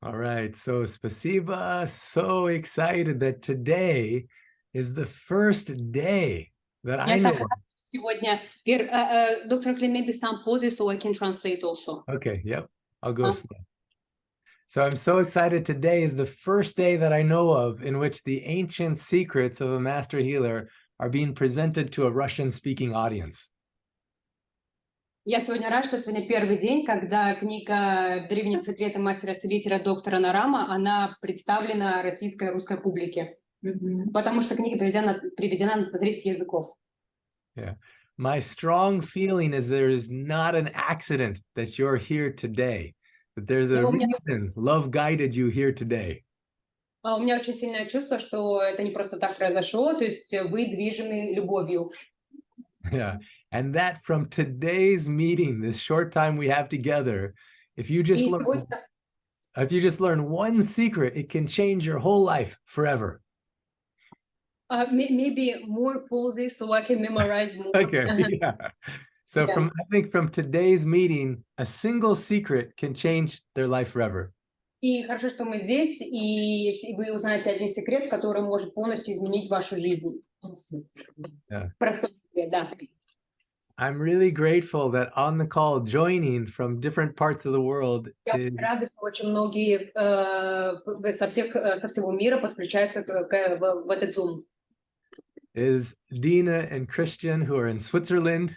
All right, so спасибо. So excited that today is the first day that I Я know так of. рада, что сегодня доктор Clay, maybe some pauses so I can translate also. Okay, yep, I'll go slow. So I'm so excited. Today is the first day that I know of in which the ancient secrets of a master healer are being presented to a Russian-speaking audience. Я сегодня рада, что сегодня первый день, когда книга «Древние секреты Мастера-Целителя» доктора Нарама, она представлена российской и русской публике. Потому что книга переведена на 30 языков. Yeah. My strong feeling is there is not an accident that you're here today, that there's a reason love guided you here today. У меня очень сильное чувство, что это не просто так произошло, то есть вы движены любовью. Yeah. And that from today's meeting, this short time we have together, if you just learn one secret, it can change your whole life forever. Maybe more pauses so I can memorize more. Okay, yeah. So I think from today's meeting, a single secret can change their life forever. И хорошо, что мы здесь, и вы узнаете один секрет, который может полностью изменить вашу жизнь. Простой секрет, да. I'm really grateful that on the call joining from different parts of the world Я рада, что очень многие со всего мира подключаются в этот Zoom. Is Dina and Christian, who are in Switzerland.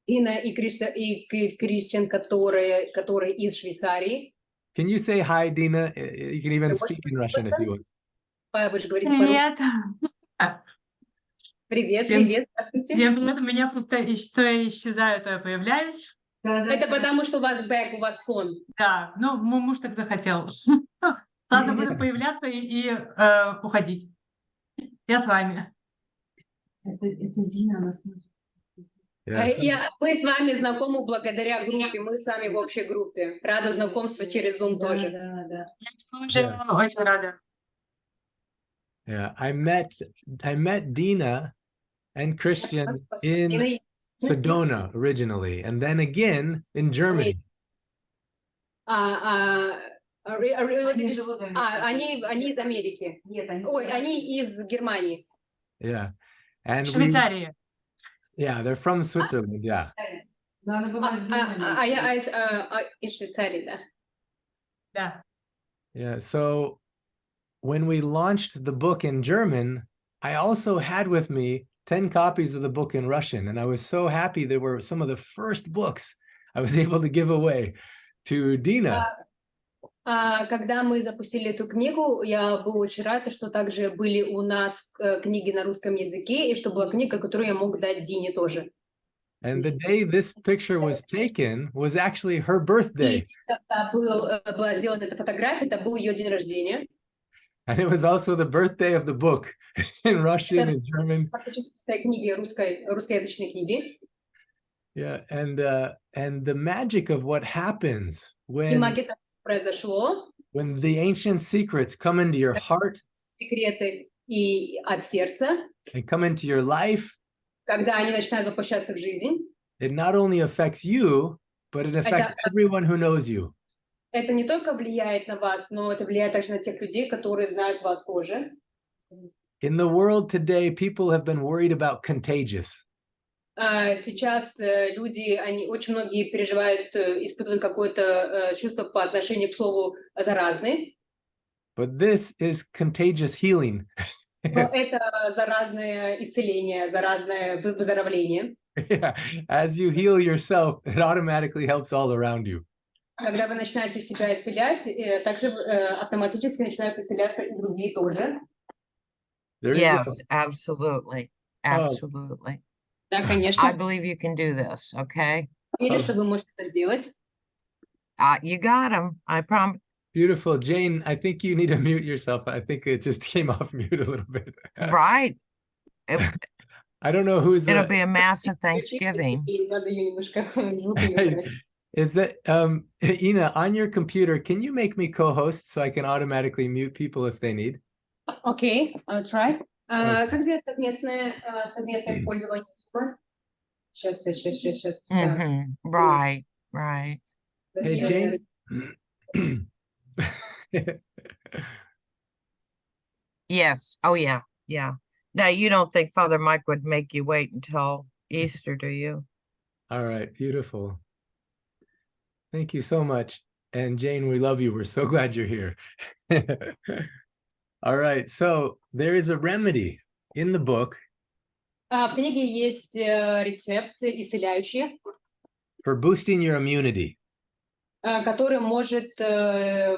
Дина и Кристиан, которые из Швейцарии. Can you say hi, Dina? You can even speak in Russian if you want. Вы же говорите по-русски. Привет, привет, здравствуйте. Всем привет, у меня просто то я исчезаю, то я появляюсь. Это потому, что у вас бэк, у вас фон. Да, ну, мой муж так захотел. Ладно, буду появляться и уходить. Я с вами. Это Дина, она Мы с вами знакомы благодаря группе, мы с вами в общей группе. Рада знакомству через Zoom тоже. Да. Я очень рада. Yeah, I met Dina and Christian in Sedona originally, and then again in Germany. Они из Америки. Нет, они из Германии. Yeah, and Швейцария. Yeah, they're from Switzerland. Yeah. Из Швейцарии, да. Да. Yeah. So when we launched the book in German, I also had with me 10 copies of the book in Russian, and I was so happy they were some of the first books I was able to give away to Dina. Когда мы запустили эту книгу, я была очень рада, что также были у нас книги на русском языке, и что была книга, которую я мог дать Дине тоже. And the day this picture was taken was actually her birthday. И когда была сделана эта фотография, это был ее день рождения. And it was also the birthday of the book in Russian and German. Фактически это книги русскоязычной книги. Yeah, and the magic of what happens when the ancient secrets come into your heart, секреты и от сердца, and come into your life, когда они начинают воплощаться в жизнь, it not only affects you, but it affects everyone who knows you. Это не только влияет на вас, но это влияет также на тех людей, которые знают вас тоже. In the world today, people have been worried about contagious. Сейчас люди, очень многие переживают, испытывают какое-то чувство по отношению к слову «заразный». But this is contagious healing. Но это заразное исцеление, заразное выздоровление. Yeah. As you heal yourself, it automatically helps all around you. Когда вы начинаете себя исцелять, также автоматически начинают исцеляться и другие тоже. Yes, absolutely. Absolutely. Да, конечно. I believe you can do this, okay? Верю, что вы можете это сделать. You got him. I promise. Beautiful. Jane, I think you need to mute yourself. I think it just came off mute a little bit. Right. I don't know who's It'll be a massive Thanksgiving. Is it Ina, on your computer, can you make me co-host so I can automatically mute people if they need? Okay, I'll try. Как сделать совместное использование? Сейчас. Right. Hey, Jane. Yes. Oh, yeah. Yeah. Now, you don't think Father Mike would make you wait until Easter, do you? All right, beautiful. Thank you so much. And Jane, we love you. We're so glad you're here. All right, so there is a remedy in the book В книге есть рецепт исцеляющий, for boosting your immunity. который может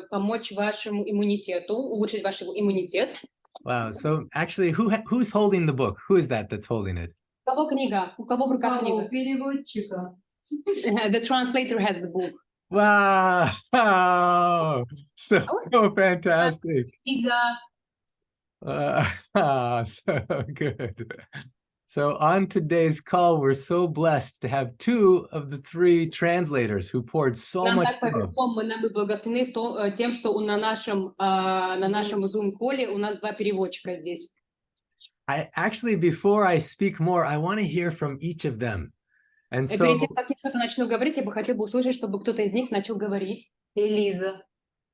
помочь вашему иммунитету, улучшить ваш иммунитет. Wow. So actually, who's holding the book? Who is that that's holding it? У кого книга? У кого в руках книга? Переводчика. The translator has the book. Wow. So fantastic. So good. So on today's call, we're so blessed to have two of the three translators who poured so Нам much так love. повезло, мы благословены тем, что на нашем Zoom-коле у нас два переводчика здесь. Actually, before I speak more, I want to hear from each of them. And so, Перед тем, как я что-то начну говорить, я бы хотела бы услышать, чтобы кто-то из них начал говорить. Элиза.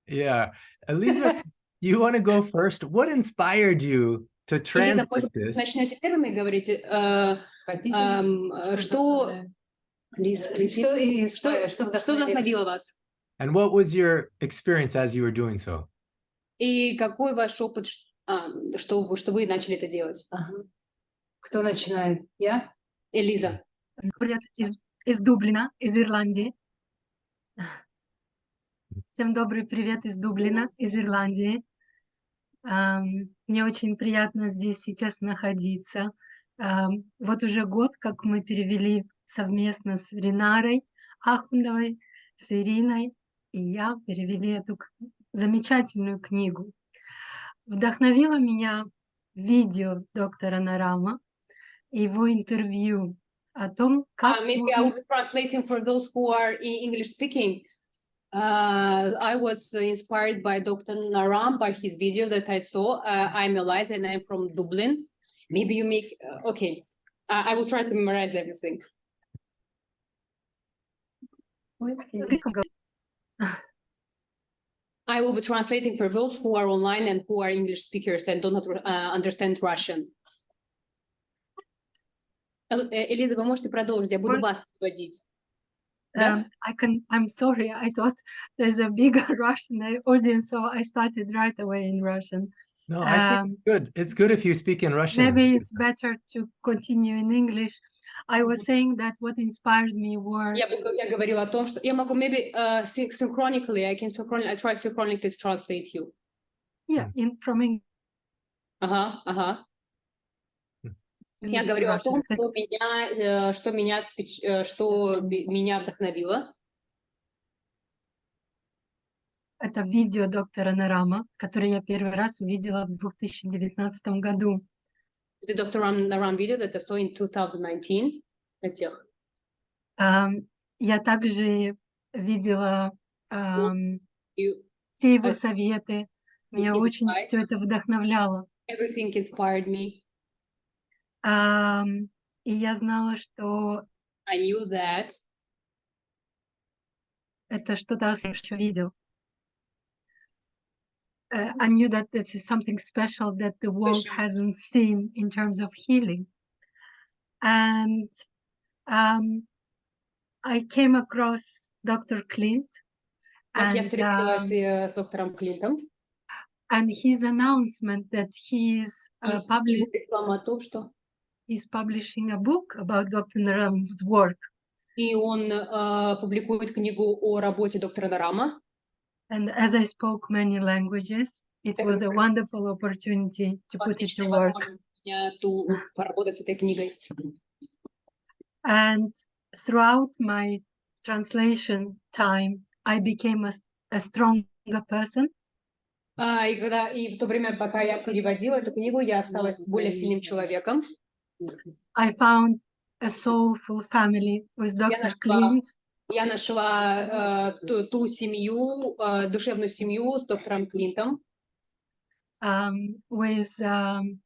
yeah, Elisa, you want to go first? What inspired you to Элиза, translate может, this? начнете первыми говорить? Что вдохновило вас? And what was your experience as you were doing so? И какой ваш опыт, что вы начали это делать? Кто начинает? Я? Элиза. Привет из Дублина, из Ирландии. Всем добрый привет из Дублина, из Ирландии. Мне очень приятно здесь сейчас находиться. Вот уже год, как мы перевели совместно с Ринарой Ахундовой, с Ириной, и я перевели эту замечательную книгу. Вдохновило меня видео доктора Нарама, его интервью о том, как Maybe I will be translating for those who are English speaking. I was inspired by Dr. Naram, by his video that I saw. I'm Eliza and I'm from Dublin. Maybe you make, okay. I will try to memorize everything. I will be translating for those who are online and who are English speakers and do not understand Russian. Элиза, вы можете продолжить, я буду вас переводить. I'm sorry, I thought there's a bigger Russian audience, so I started right away in Russian. No, I think it's good. It's good if you speak in Russian. Maybe it's better to continue in English. I was saying that what inspired me were... Я говорила о том, что я могу, maybe synchronically, I try synchronically to translate you. Yeah, from English. Я говорю о том, что меня вдохновило. Это видео доктора Нарама, которое я первый раз увидела в 2019 году. The Dr. Naram video that I saw in 2019. Я также видела все его советы. Меня очень все это вдохновляло. Everything inspired me. И я знала, что I knew that. Это что-то особенное, что видел. I knew that this is something special that the world hasn't seen in terms of healing. And I came across Dr. Clint. Я встретилась с доктором Клинтом. And his announcement that he's publishing a book about Dr. Naram's work. И он публикует книгу о работе доктора Нарама. And as I spoke many languages, it was a wonderful opportunity to put it to work. Поработать с этой книгой. And throughout my translation time, I became a stronger person. И в то время, пока я переводила эту книгу, я осталась более сильным человеком. I found a soulful family with Dr. Clint. Я нашла ту семью, душевную семью с доктором Клинтом. With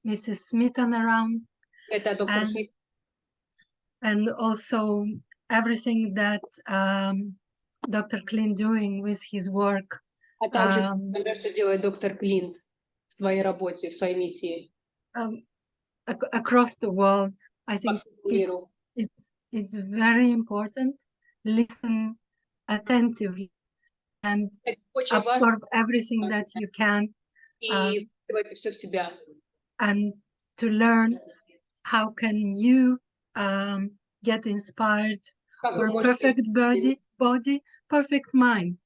Mrs. Smith-Naram. Это доктор Смит. And also everything that Dr. Clint doing with his work А также все Um, остальное, что делает доктор Клинт в своей работе, в своей миссии across the world. I по think всему миру. it's very important. Listen attentively and Это очень важно, absorb everything that you can, и давайте все в себя. and to learn how can you get inspired Как вы for можете, perfect body, perfect mind.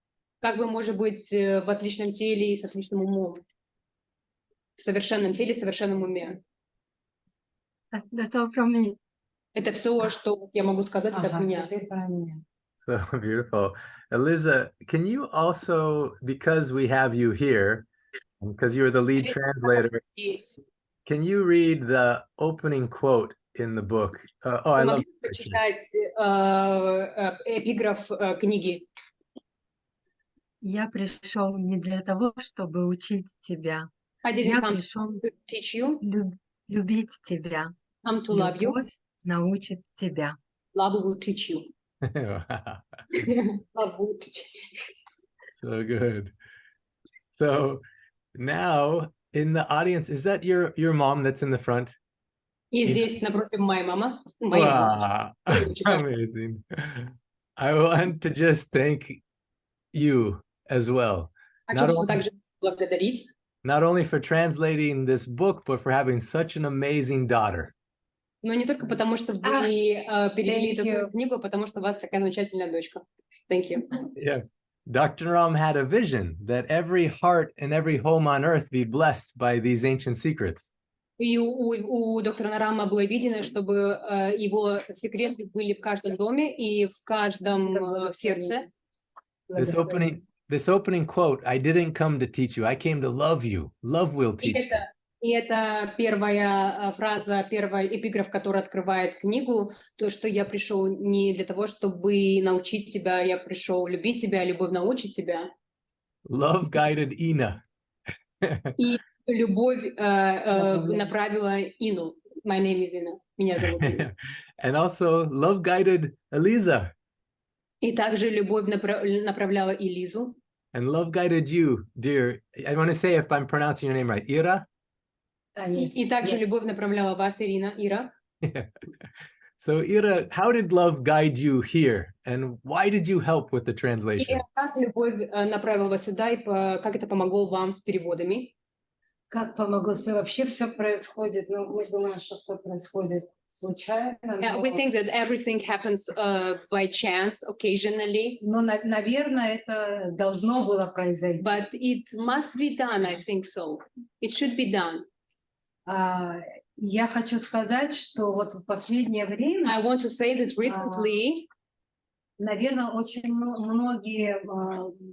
как вы можете быть в отличном теле и с отличным умом? В совершенном теле, в совершенном уме. That's all from me. Это все, что я могу сказать от меня. So beautiful. Eliza, can you also, because we have you here, because you're the lead translator, Здесь. can you read the opening quote in the book? Oh, I Вы love могли бы почитать эпиграф книги? Я пришел не для того, чтобы учить тебя. I didn't Я come пришел to teach you, любить тебя. come to love you. Любовь научит тебя. Love will teach you. Love will teach you. So good. So now in the audience, is that your mom that's in the front? И Yeah. здесь напротив моя мама. Моя мама. Wow, amazing. I want to just thank you as well. Хочу также благодарить. Not only for translating this book, but for having such an amazing daughter. Но не только потому, что вы перевели эту книгу, а потому что у вас такая замечательная дочка. Thank you. Yeah. Dr. Ram had a vision that every heart and every home on earth be blessed by these ancient secrets. И у доктора Нарама было видено, чтобы его секреты были в каждом доме и в каждом сердце. This opening quote, I didn't come to teach you, I came to love you. Love will teach you. И это первая фраза, первый эпиграф, который открывает книгу, то, что я пришел не для того, чтобы научить тебя, я пришел любить тебя, любовь научит тебя. Love guided Ina. И любовь направила Ину. My name is Ina. Меня зовут Ина. And also love guided Eliza. И также любовь направляла и Лизу. And love guided you, dear. I want to say if I'm pronouncing your name right, Ira. И также любовь направляла вас, Ирина, Ира. So Ira, how did love guide you here? And why did you help with the translation? И как любовь направила вас сюда, и как это помогло вам с переводами? Как помогло? Вообще все происходит, ну, мы думаем, что все происходит случайно. We think that everything happens by chance, occasionally. Но, наверное, это должно было произойти. But it must be done, I think so. It should be done. Я хочу сказать, что вот в последнее время, I want to say that recently, наверное, очень многие,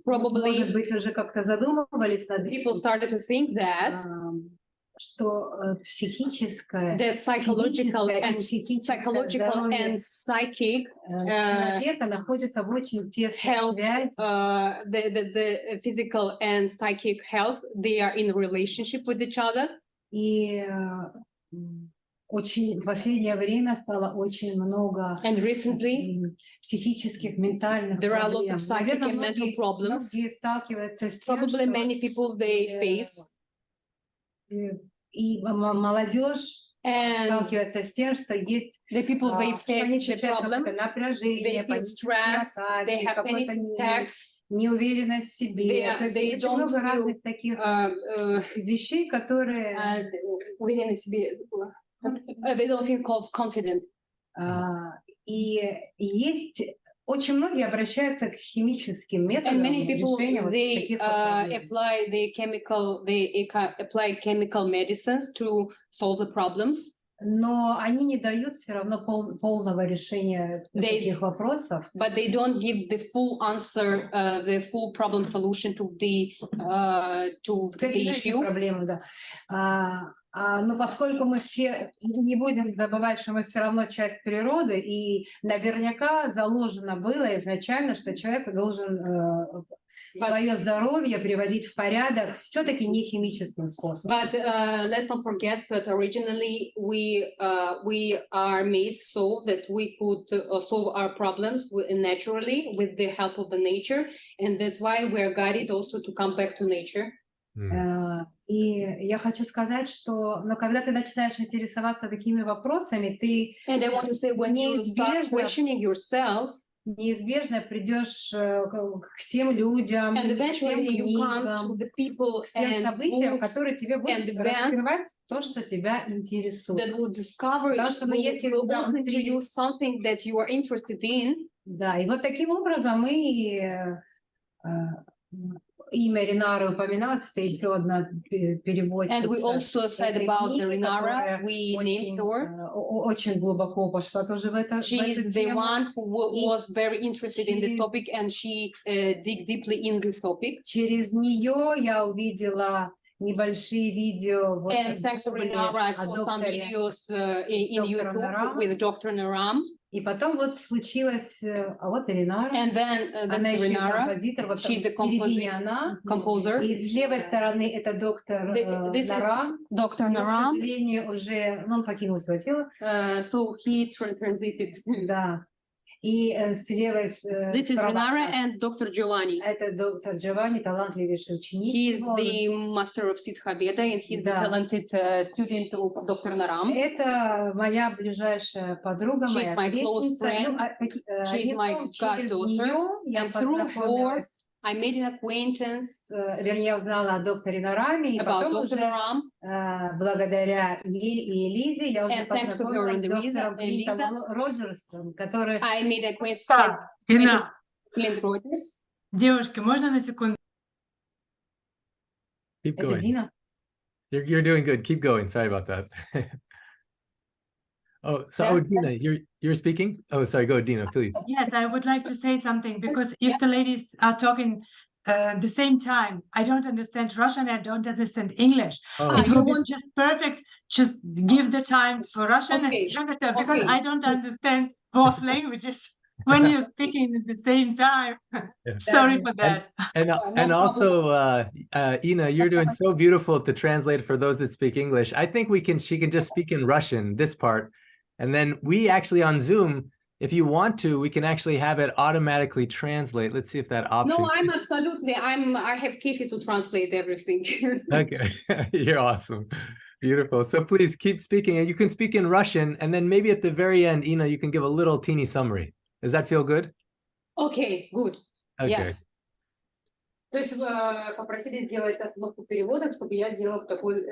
probably, может быть, уже как-то задумывались над people started to think that что психическое, the psychological and psychic человека находится в очень тесной health, связи. The physical and psychic health, they are in relationship with each other. И очень в последнее время стало очень много психических, ментальных there are a lot проблем. of psychic and mental problems. Многие сталкиваются с тем, Probably many people they face. И молодежь сталкивается с тем, что есть the people they face the problem, напряжение, they feel stress, they have panic attacks, неуверенность в себе. То есть очень много разных таких вещей, которые уверенность в себе. They don't feel confident. И есть очень многие обращаются к химическим методам решения вот таких apply chemical medicines to solve the problems. Но они не дают все равно полного решения таких вопросов. But they don't give the full answer, the full problem solution to the issue. Проблемы, да. Но поскольку мы все не будем забывать, что мы все равно часть природы, и наверняка заложено было изначально, что человек должен свое здоровье приводить в порядок все-таки не химическим способом. But let's not forget that originally we are made so that we could solve our problems naturally with the help of the nature, and that's why we are guided also to come back to nature. И я хочу сказать, что, когда ты начинаешь интересоваться такими вопросами, ты And I want to say, when you start questioning yourself, неизбежно придешь к тем людям, and к тем eventually you come to книгам, the people к тем and событиям, books которые тебе будут and events раскрывать то, что тебя интересует. that will discover, Потому что, если у will тебя open to внутри you есть... something that you are interested in. Да, и вот таким образом мы... Имя Ринара упоминалось, это еще одна переводчица. And we also said about the Rinara, we named her. Очень глубоко пошла тоже в эту She is the тему. one who was very interested in this topic, and she dig deeply in this topic. Через нее я увидела небольшие видео. And thanks to Rinara, I saw some videos in YouTube with Dr. Naram. И потом вот случилось, вот и Ринара. And then Она еще Rinara. композитор, вот She's a в середине она. composer. И с левой стороны это доктор Нарам. Dr. Но, к Naram. сожалению, уже он покинул свое тело. So he transited. Да. И с левой This is Rinara and Dr. Giovanni. это доктор Джованни, талантливейший ученик. He is the master of Siddha Veda, and he's the talented student of Dr. Naram. Это моя ближайшая подруга, She's моя my close friend. She's my goddaughter. And through her, I made an acquaintance вернее, узнала о докторе Нараме, и about потом Dr. уже Naram. благодаря ей и Лизе я уже And thanks to her and познакомилась с Lisa, доктором Клинтом Роджерсом, который... I made an acquaintance Так, with Ина, Clint Rogers. девушки, можно на секунду? Keep Это going. Дина. You're doing good. Keep going. Sorry about that. Dina, you're speaking? Oh, sorry. Go, Dina, please. Yes, I would like to say something, because if the ladies are talking the same time, I don't understand Russian, I don't understand English. Oh, It would be just perfect, just give the time for Russian and English, because I don't understand both languages when you're speaking at the same time. Yeah. Sorry for that. And also, Ina, you're doing so beautiful to translate for those that speak English. I think she can just speak in Russian, this part. And then we actually on Zoom, if you want to, we can actually have it automatically translate. Let's see if that option. No, I have Kefi to translate everything. Okay, you're awesome. Beautiful. So please keep speaking, and you can speak in Russian, and then maybe at the very end, Ina, you can give a little teeny summary. Does that feel good? Okay, good. Okay. Yeah. То есть попросили сделать остановку перевода, чтобы я делала такой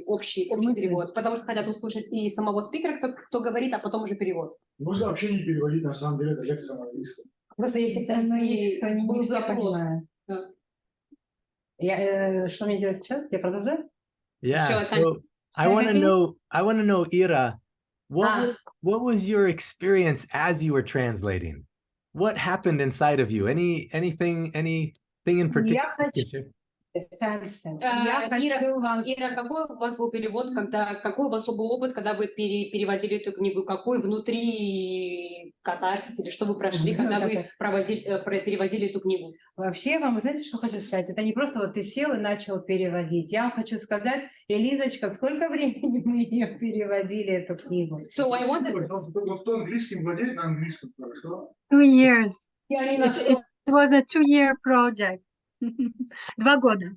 общий перевод, потому что хотят услышать и самого спикера, кто говорит, а потом уже перевод. Можно вообще не переводить, на самом деле, это лекция на английском. Просто если не все понимают. Что мне делать сейчас? Я продолжаю? Yeah. So I want to know, Ira, what was your experience as you were translating? What happened inside of you? Anything in particular? Ира, какой у вас был перевод, какой у вас был опыт, когда вы переводили эту книгу? Какой внутри катарсис или что вы прошли, когда вы переводили эту книгу? Вообще, вам знаете, что хочу сказать? Это не просто вот ты сел и начал переводить. Я вам хочу сказать, Элизочка, сколько времени мы ее переводили, эту книгу? So I wanted... Кто английским владеет, на английском, хорошо? 2 years. It was a 2-year project. 2 года.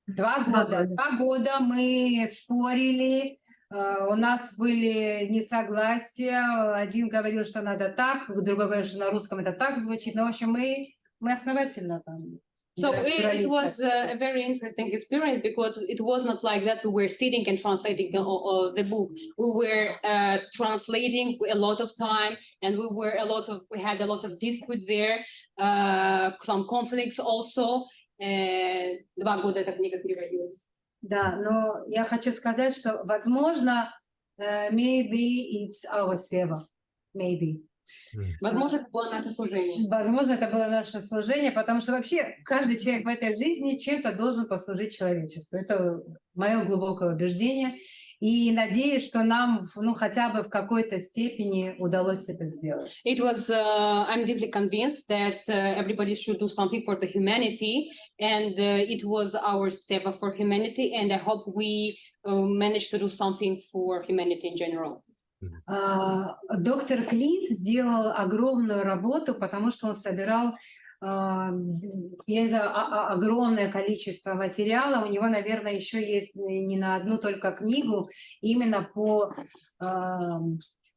2 года. 2 года мы спорили, у нас были несогласия. Один говорил, что надо так, другой говорил, что на русском это так звучит. Но, в общем, мы основательно там. So it was a very interesting experience, because it was not like that we were sitting and translating the book. We were translating a lot of time, and we had a lot of dispute there, some conflicts also. 2 года эта книга переводилась. Да, но я хочу сказать, что, возможно, maybe it's our seva, maybe. Возможно, это было наше служение. Возможно, это было наше служение, потому что вообще каждый человек в этой жизни чем-то должен послужить человечеству. Это мое глубокое убеждение. И надеюсь, что нам, ну, хотя бы в какой-то степени удалось это сделать. It was, I'm deeply convinced that everybody should do something for the humanity, and it was our seva for humanity, and I hope we managed to do something for humanity in general. Доктор Клинт сделал огромную работу, потому что он собирал, я не знаю, огромное количество материала. У него, наверное, еще есть не на одну только книгу, именно по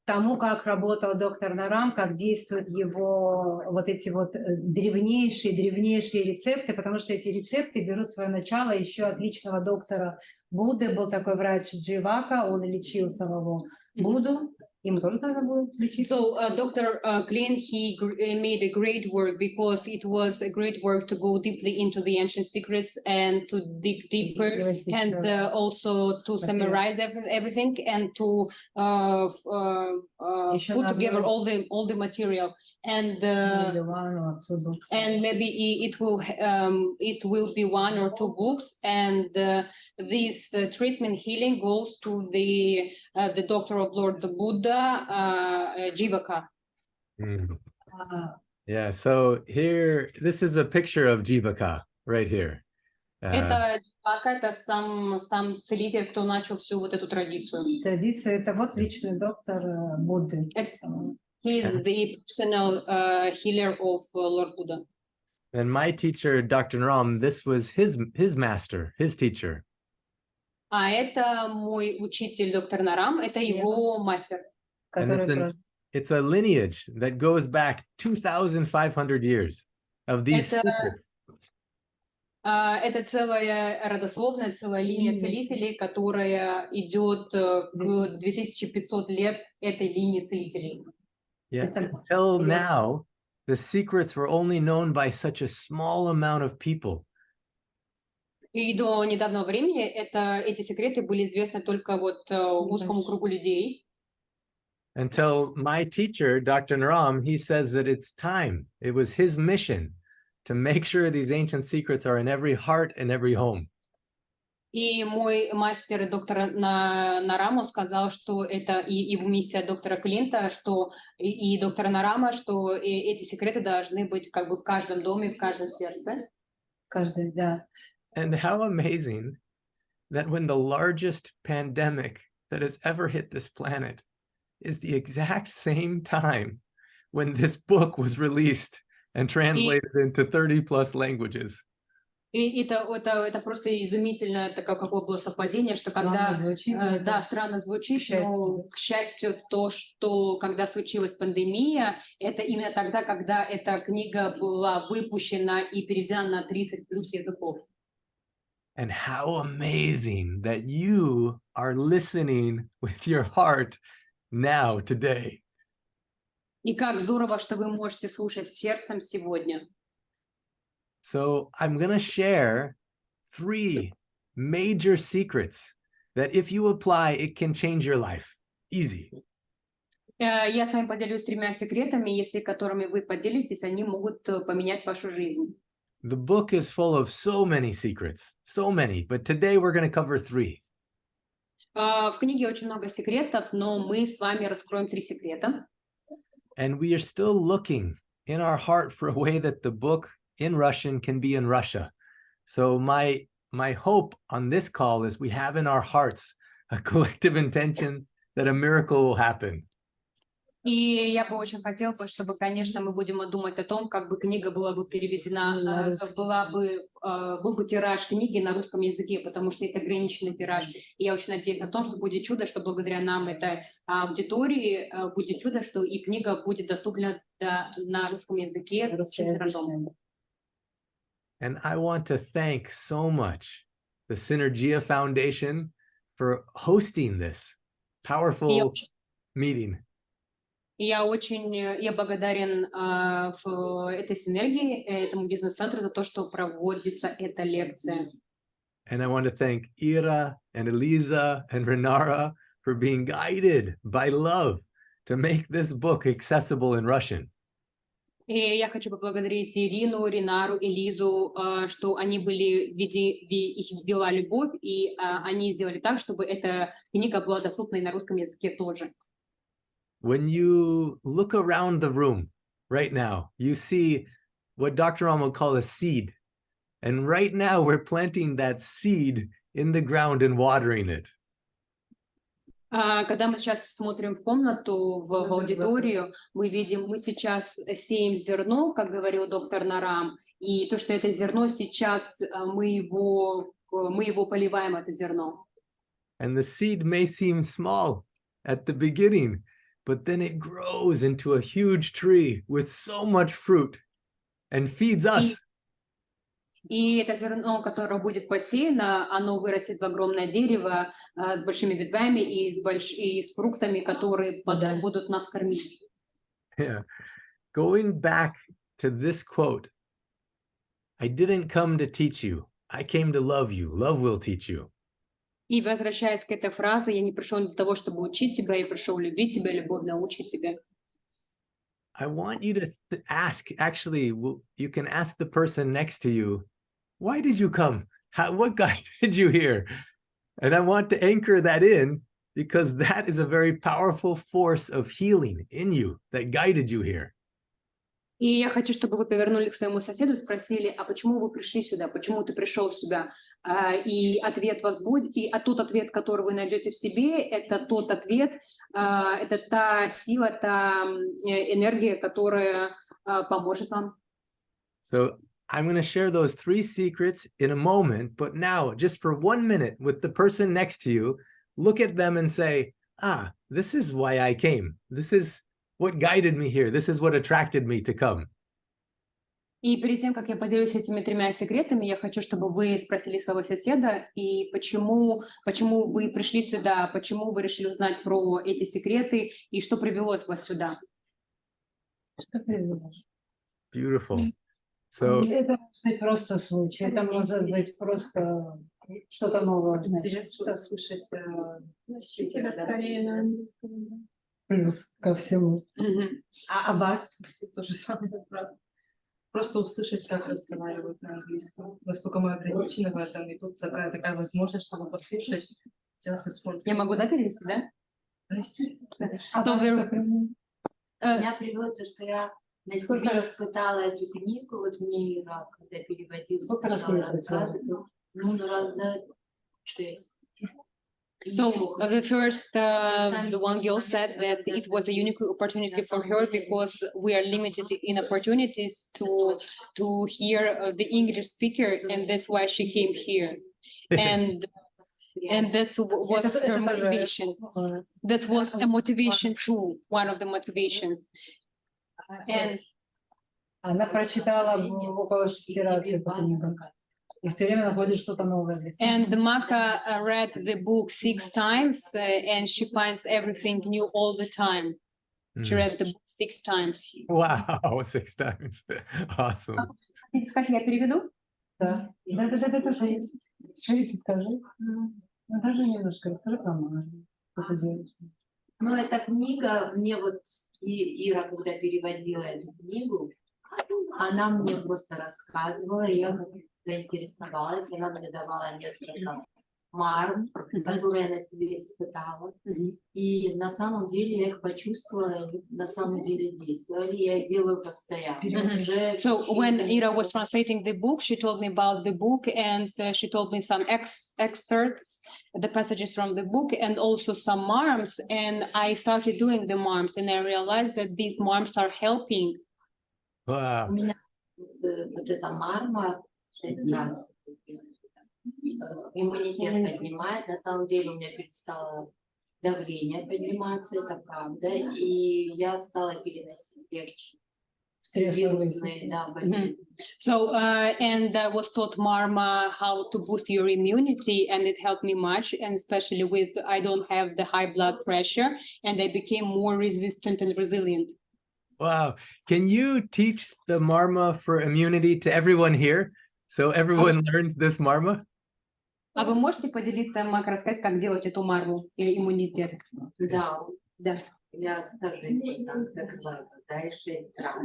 тому, как работал доктор Нарам, как действуют его вот эти вот древнейшие рецепты, потому что эти рецепты берут свое начало еще от личного доктора Будды. Был такой врач Дживака, он лечил самого Будду. Ему тоже надо было лечиться. So Dr. Klein, he made a great work because it was a great work to go deeply into the ancient secrets and to dig deeper and also to summarize everything and to put together all the material and maybe it will be one or two books, and this treatment healing goes to the doctor of Lord the Buddha, Jivaka. Yeah, so here, this is a picture of Jivaka right here. Это Дживака, это сам целитель, кто начал всю вот эту традицию. Традиция — это вот личный доктор Будды. He is the personal healer of Lord Buddha. And my teacher, Dr. Ram, this was his master, his teacher. А это мой учитель, доктор Нарам, это его мастер. It's a lineage that goes back 2,500 years of these secrets. Это целая родословная, целая линия целителей, которая идет к 2500 лет этой линии целителей. Yeah. Until now, the secrets were only known by such a small amount of people. И до недавнего времени эти секреты были известны только вот узкому кругу людей. Until my teacher, Dr. Naram, he says that it's time. It was his mission to make sure these ancient secrets are in every heart and every home. И мой мастер, доктор Нараму, сказал, что это и его миссия доктора Клинта, что и доктора Нарама, что эти секреты должны быть как бы в каждом доме, в каждом сердце. Каждый, да. And how amazing that when the largest pandemic that has ever hit this planet is the exact same time when this book was released and translated into 30 plus languages. И это просто изумительно, это какое было совпадение, что когда, да, странно звучит, но, к счастью, то, что когда случилась пандемия, это именно тогда, когда эта книга была выпущена и переведена на 30 плюс языков. And how amazing that you are listening with your heart now, today. И как здорово, что вы можете слушать сердцем сегодня. So I'm going to share 3 major secrets that if you apply, it can change your life. Easy. Я с вами поделюсь 3 секретами, если которыми вы поделитесь, они могут поменять вашу жизнь. The book is full of so many secrets, so many, but today we're going to cover 3. В книге очень много секретов, но мы с вами раскроем 3 секрета. And we are still looking in our heart for a way that the book in Russian can be in Russia. So my hope on this call is we have in our hearts a collective intention that a miracle will happen. И я бы очень хотела, чтобы, конечно, мы будем думать о том, как бы книга была бы переведена, был бы тираж книги на русском языке, потому что есть ограниченный тираж. И я очень надеюсь на то, что будет чудо, что благодаря нам, этой аудитории, будет чудо, что и книга будет доступна на русском языке с русским тиражом. And I want to thank so much the Synergia Foundation for hosting this powerful meeting. Я благодарен этой синергии, этому бизнес-центру за то, что проводится эта лекция. And I want to thank Ira and Eliza and Renara for being guided by love to make this book accessible in Russian. И я хочу поблагодарить Ирину, Ринару и Лизу, что они были их ввела любовь, и они сделали так, чтобы эта книга была доступна и на русском языке тоже. When you look around the room right now, you see what Dr. Ram would call a seed. And right now we're planting that seed in the ground and watering it. Когда мы сейчас смотрим в комнату, в аудиторию, мы видим, мы сейчас сеем зерно, как говорил доктор Нарам, и то, что это зерно сейчас, мы его поливаем, это зерно. And the seed may seem small at the beginning, but then it grows into a huge tree with so much fruit and feeds us. И это зерно, которое будет посеяно, оно вырастет в огромное дерево с большими ветвями и с фруктами, которые потом будут нас кормить. Yeah. Going back to this quote, I didn't come to teach you. I came to love you. Love will teach you. И возвращаясь к этой фразе, я не пришел для того, чтобы учить тебя, я пришел любить тебя, любовь научит тебя. I want you to ask, actually, you can ask the person next to you, why did you come? What guided you here? And I want to anchor that in because that is a very powerful force of healing in you that guided you here. И я хочу, чтобы вы повернули к своему соседу и спросили, а почему вы пришли сюда? Почему ты пришел сюда? И ответ вас будет, и тот ответ, который вы найдете в себе, это тот ответ, это та сила, та энергия, которая поможет вам. So I'm going to share those 3 secrets in a moment, but now just for 1 minute with the person next to you, look at them and say, this is why I came. This is what guided me here. This is what attracted me to come. И перед тем, как я поделюсь этими 3 секретами, я хочу, чтобы вы спросили своего соседа, и почему вы пришли сюда, почему вы решили узнать про эти секреты, и что привело вас сюда. Что привело? Beautiful. So Это может быть просто случай, это может быть просто что-то новое. Интересно услышать скорее на английском. Плюс ко всему. А вас? То же самое, правда. Просто услышать, как разговаривают на английском. Насколько мы ограничены в этом, и тут такая возможность, чтобы послушать. Сейчас мы смотрим. Я могу, да, перевести, да? Меня привело то, что я на себе испытала эту книгу, вот мне Ира, когда переводила, сначала рассказывала, нужно раздать 6. So the first, the one girl said that it was a unique opportunity for her because we are limited in opportunities to hear the English speaker, and that's why she came here. And that was her motivation. That was a motivation too, one of the motivations. And она прочитала около 6 раз эту книгу. И все время находит что-то новое для себя. And Maka read the book 6 times, and she finds everything new all the time. She read the book 6 times. wow, 6 times. Awesome. Хотите сказать, я переведу? Да. Да. Скажите, скажи. Даже немножко расскажи про Мару. Что ты делаешь? Ну, эта книга, мне вот Ира, когда переводила эту книгу, она мне просто рассказывала, я заинтересовалась, она мне давала несколько марм, которые я на себе испытала. И на самом деле я их почувствовала, и на самом деле действовали, я их делаю постоянно. So when Ira was translating the book, she told me about the book, and she told me some excerpts, the passages from the book, and also some marms, and I started doing the marms, and I realized that these marms are helping. Wow. У меня вот эта марма 6 раз. Иммунитет поднимает. На самом деле у меня перестало давление подниматься, это правда. И я стала переносить легче. Вирусные, да, болезни. So, and I was taught Marma how to boost your immunity, and it helped me much, and especially with I don't have the high blood pressure, and I became more resistant and resilient. Wow. Can you teach the marma for immunity to everyone here? So everyone learns this marma? А вы можете поделиться, Мак, рассказать, как делать эту марму или иммунитет? Да. Да. Я сажусь вот так, закрываю глаза и 6 раз.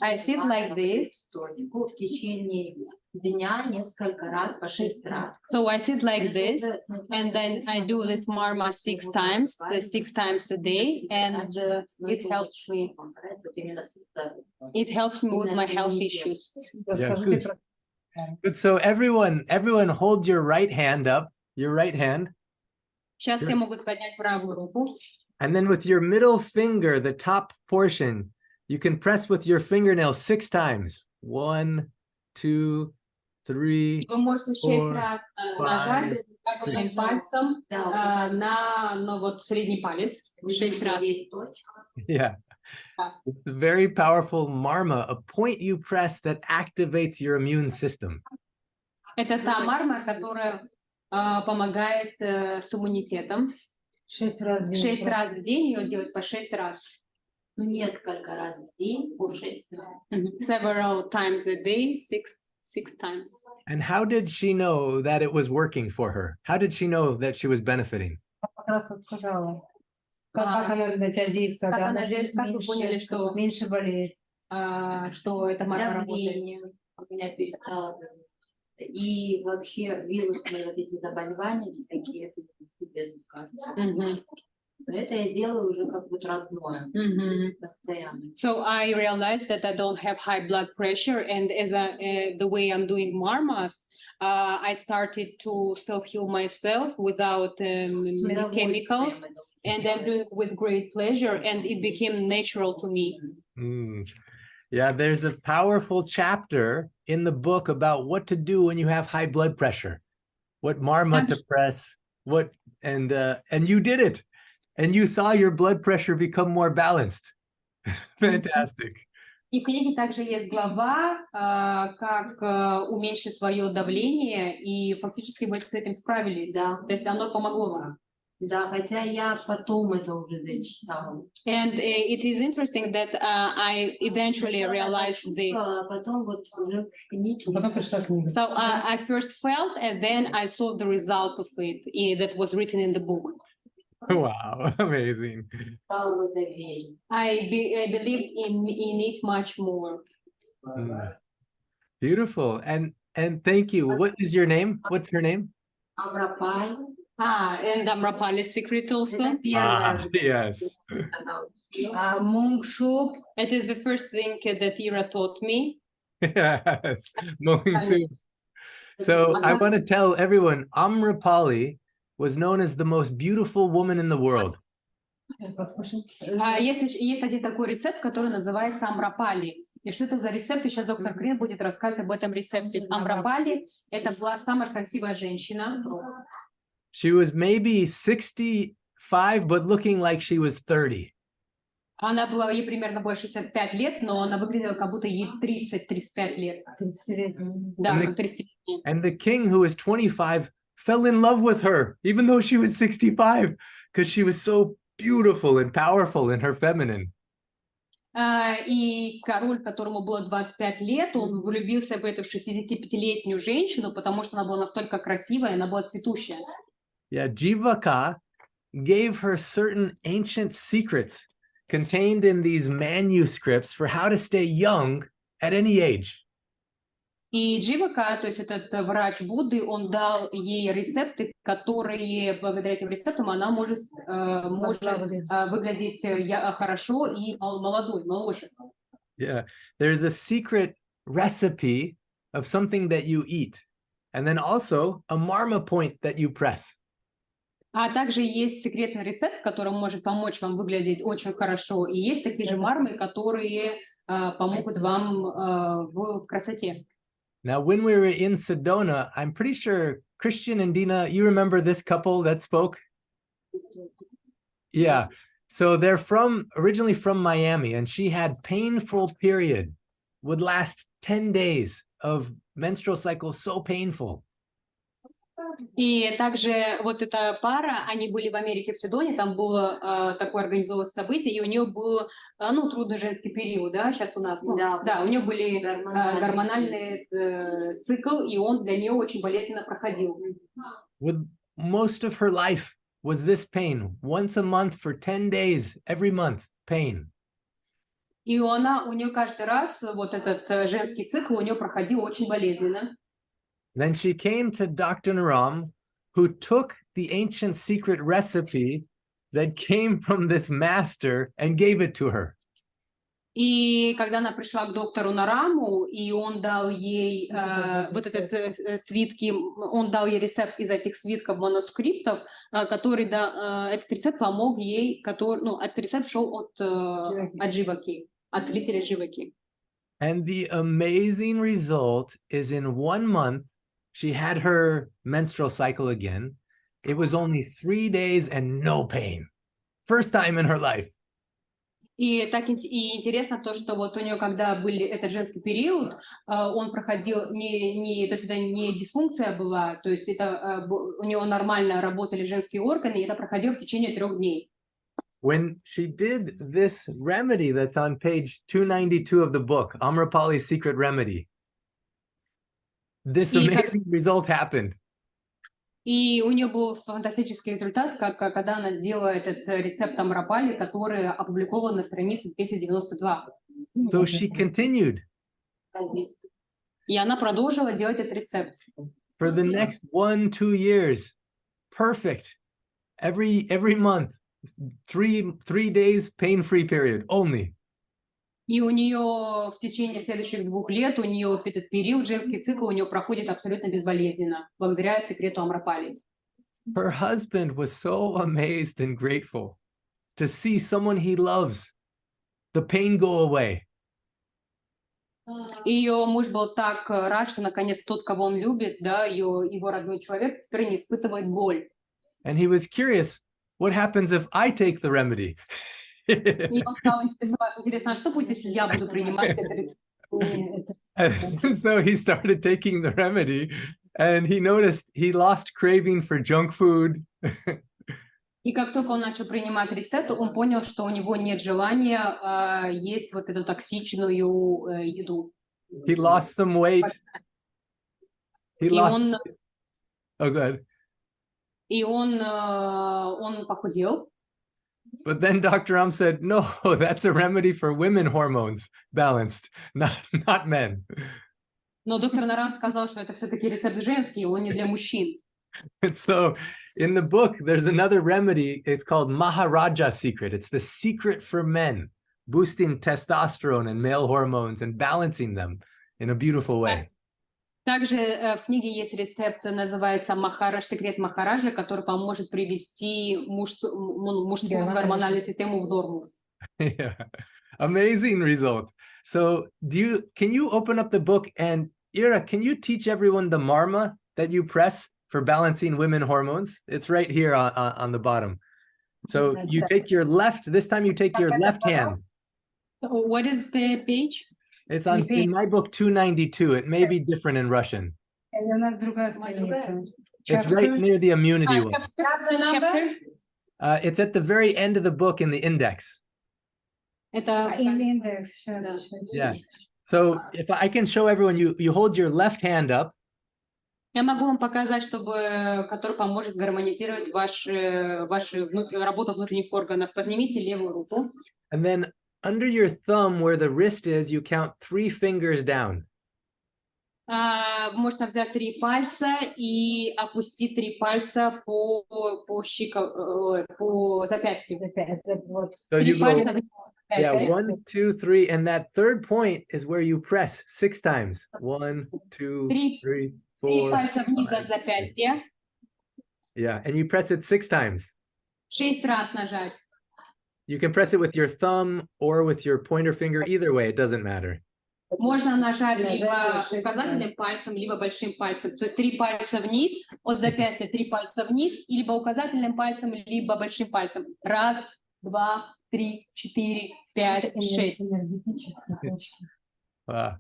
I sit like this. Точку в течение дня несколько раз по 6 раз. So I sit like this, and then I do this marma 6 times a day, and it helps me. It helps me with my health issues. Yeah, good. Good. So everyone hold your right hand up, your right hand. Сейчас все могут поднять правую руку. And then with your middle finger, the top portion, you can press with your fingernails 6 times. 1, 2, 3. Вы можете 6 раз нажать указательным пальцем на вот средний палец. 6 раз. Yeah. It's a very powerful marma, a point you press that activates your immune system. Это та марма, которая помогает с иммунитетом. 6 раз в день. 6 раз в день ее делать по 6 раз. Несколько раз в день по 6 раз. Several times a day, 6 times. And how did she know that it was working for her? How did she know that she was benefiting? Как раз вот сказала. Как она на тебя действует? Как Она она делает, как вы поняли, что меньше болеет? что эта марма работает? Давление у меня перестало. И вообще вирусные вот эти заболевания, такие без кажется. Это я делаю уже как бы родное, постоянно. So I realized that I don't have high blood pressure, and as the way I'm doing marmas, I started to self-heal myself without chemicals, and I'm doing it with great pleasure, and it became natural to me. Yeah, there's a powerful chapter in the book about what to do when you have high blood pressure, what marma to press, and you did it. And you saw your blood pressure become more balanced. Fantastic. И в книге также есть глава, как уменьшить свое давление, и фактически вы с этим справились. Да. То есть оно помогло вам. Да, хотя я потом это уже дочитала. And it is interesting that I eventually realized Потом вот уже в книге. Потом пришла книга. So I first felt, and then I saw the result of it that was written in the book. Wow, amazing. I believed in it much more. Beautiful. And thank you. What is your name? What's her name? Амрапаль. And Amrapali's secret also. Yes. Monk soup. It is the first thing that Ira taught me. Yes. So I want to tell everyone, Amrapali was known as the most beautiful woman in the world. Есть один такой рецепт, который называется Амрапали. И что это за рецепт? И сейчас доктор Крин будет рассказывать об этом рецепте. Амрапали – это была самая красивая женщина. She was maybe 65, but looking like she was 30. Она была, ей примерно было 65 лет, но она выглядела, как будто ей 30-35 лет. 30 Да, как 30-летняя. And the king, who was 25, fell in love with her, even though she was 65, because she was so beautiful and powerful in her feminine. И король, которому было 25 лет, он влюбился в эту 65-летнюю женщину, потому что она была настолько красивая, она была цветущая. Yeah, Jivaka gave her certain ancient secrets contained in these manuscripts for how to stay young at any age. И Дживака, то есть этот врач Будды, он дал ей рецепты, которые, благодаря этим рецептам, она может выглядеть хорошо и молодой, моложе. Yeah, there's a secret recipe of something that you eat, and then also a marma point that you press. А также есть секретный рецепт, который может помочь вам выглядеть очень хорошо. И есть такие же мармы, которые помогут вам в красоте. Now, when we were in Sedona, I'm pretty sure Christian and Dina, you remember this couple that spoke? Yeah. So they're originally from Miami, and she had painful period, would last 10 days of menstrual cycle, so painful. И также вот эта пара, они были в Америке, в Седоне, там было такое организованное событие, и у нее был, трудный женский период, да, сейчас у нас, у нее были гормональный цикл, и он для нее очень болезненно проходил. With most of her life was this pain. Once a month for 10 days, every month, pain. И у нее каждый раз вот этот женский цикл у нее проходил очень болезненно. Then she came to Dr. Naram, who took the ancient secret recipe that came from this master and gave it to her. И когда она пришла к доктору Нараму, и он дал ей вот этот свитки, он дал ей рецепт из этих свитков манускриптов, который, этот рецепт помог ей, этот рецепт шел от Дживаки, от целителя Дживаки. And the amazing result is in 1 month, she had her menstrual cycle again. It was only 3 days and no pain. First time in her life. И интересно то, что вот у нее, когда был этот женский период, он проходил то есть это не дисфункция была, то есть это у нее нормально работали женские органы, и это проходило в течение 3 дней. When she did this remedy that's on page 292 of the book, Amrapali's Secret Remedy, this amazing result happened. И у нее был фантастический результат, когда она сделала этот рецепт Амрапали, который опубликован на странице 292. So she continued. И она продолжила делать этот рецепт. For the next 1-2 years, perfect. Every month, 3 days pain-free period only. И у нее в течение следующих 2 лет, у нее этот период, женский цикл, у нее проходит абсолютно безболезненно, благодаря секрету Амрапали. Her husband was so amazed and grateful to see someone he loves, the pain go away. Ее муж был так рад, что наконец тот, кого он любит, да, его родной человек, теперь не испытывает боль. And he was curious, what happens if I take the remedy? И он стал интересно, а что будет, если я буду принимать этот рецепт? And so he started taking the remedy, and he noticed he lost craving for junk food. И как только он начал принимать рецепт, он понял, что у него нет желания есть вот эту токсичную еду. He lost some weight. He lost. Oh, good. И он похудел. But then Dr. Ram said, no, that's a remedy for women hormones balanced, not men. Но доктор Нарам сказал, что это все-таки рецепт женский, он не для мужчин. And so in the book, there's another remedy. It's called Maharaja Secret. It's the secret for men, boosting testosterone and male hormones and balancing them in a beautiful way. Также в книге есть рецепт, называется секрет Махараджа, который поможет привести мужскую гормональную систему в норму. Yeah, amazing result. So can you open up the book, and Ira, can you teach everyone the marma that you press for balancing women hormones? It's right here on the bottom. So you take your left, this time you take your left hand. So what is the page? It's in my book 292. It may be different in Russian. It's right near the immunity one. Chapter? It's at the very end of the book in the index. Yeah. So if I can show everyone, you hold your left hand up. Я могу вам показать, который поможет сгармонизировать вашу работу внутренних органов. Поднимите левую руку. And then under your thumb, where the wrist is, you count 3 fingers down. Можно взять 3 пальца и опустить 3 пальца по запястью. So you go, yeah, 1, 2, 3, and that third point is where you press 6 times. 1, 2, 3, 4. 3 пальца вниз от запястья. Yeah, and you press it 6 times. 6 раз нажать. You can press it with your thumb or with your pointer finger. Either way, it doesn't matter. Можно нажать либо указательным пальцем, либо большим пальцем. То есть 3 пальца вниз, от запястья 3 пальца вниз, либо указательным пальцем, либо большим пальцем. 1, 2, 3, 4, 5, 6. Wow.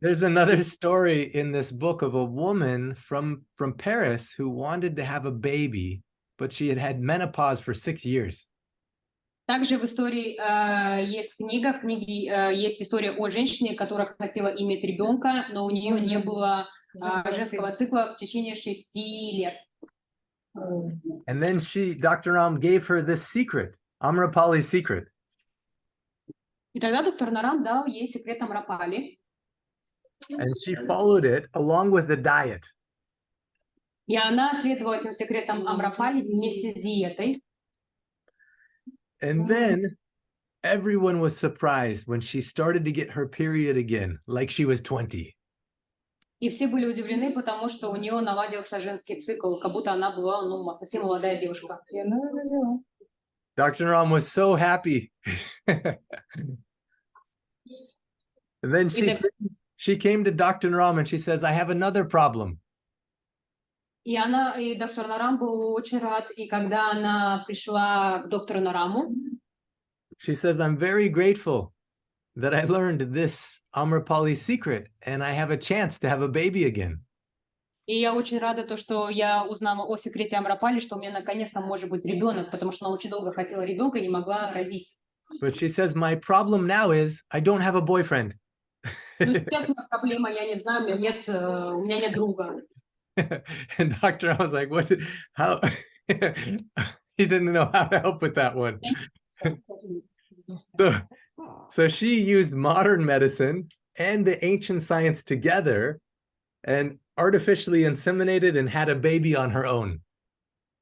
There's another story in this book of a woman from Paris who wanted to have a baby, but she had had menopause for 6 years. Также в истории есть книга, в книге есть история о женщине, которая хотела иметь ребенка, но у нее не было женского цикла в течение 6 лет. And then Dr. Ram gave her this secret, Amrapali's secret. И тогда доктор Нарам дал ей секрет Амрапали. And she followed it along with the diet. И она следовала этим секретам Амрапали вместе с диетой. And then everyone was surprised when she started to get her period again, like she was 20. И все были удивлены, потому что у нее наладился женский цикл, как будто она была, ну, совсем молодая девушка. И она родила. Dr. Ram was so happy. And then she came to Dr. Ram and she says, I have another problem. И доктор Нарам был очень рад, и когда она пришла к доктору Нараму, she says, I'm very grateful that I learned this Amrapali secret and I have a chance to have a baby again. И я очень рада, то, что я узнала о секрете Амрапали, что у меня наконец-то может быть ребенок, потому что она очень долго хотела ребенка и не могла родить. But she says, my problem now is I don't have a boyfriend. Ну, сейчас у меня проблема, я не знаю, у меня нет друга. And Dr. I was like, how? He didn't know how to help with that one. So she used modern medicine and the ancient science together and artificially inseminated and had a baby on her own.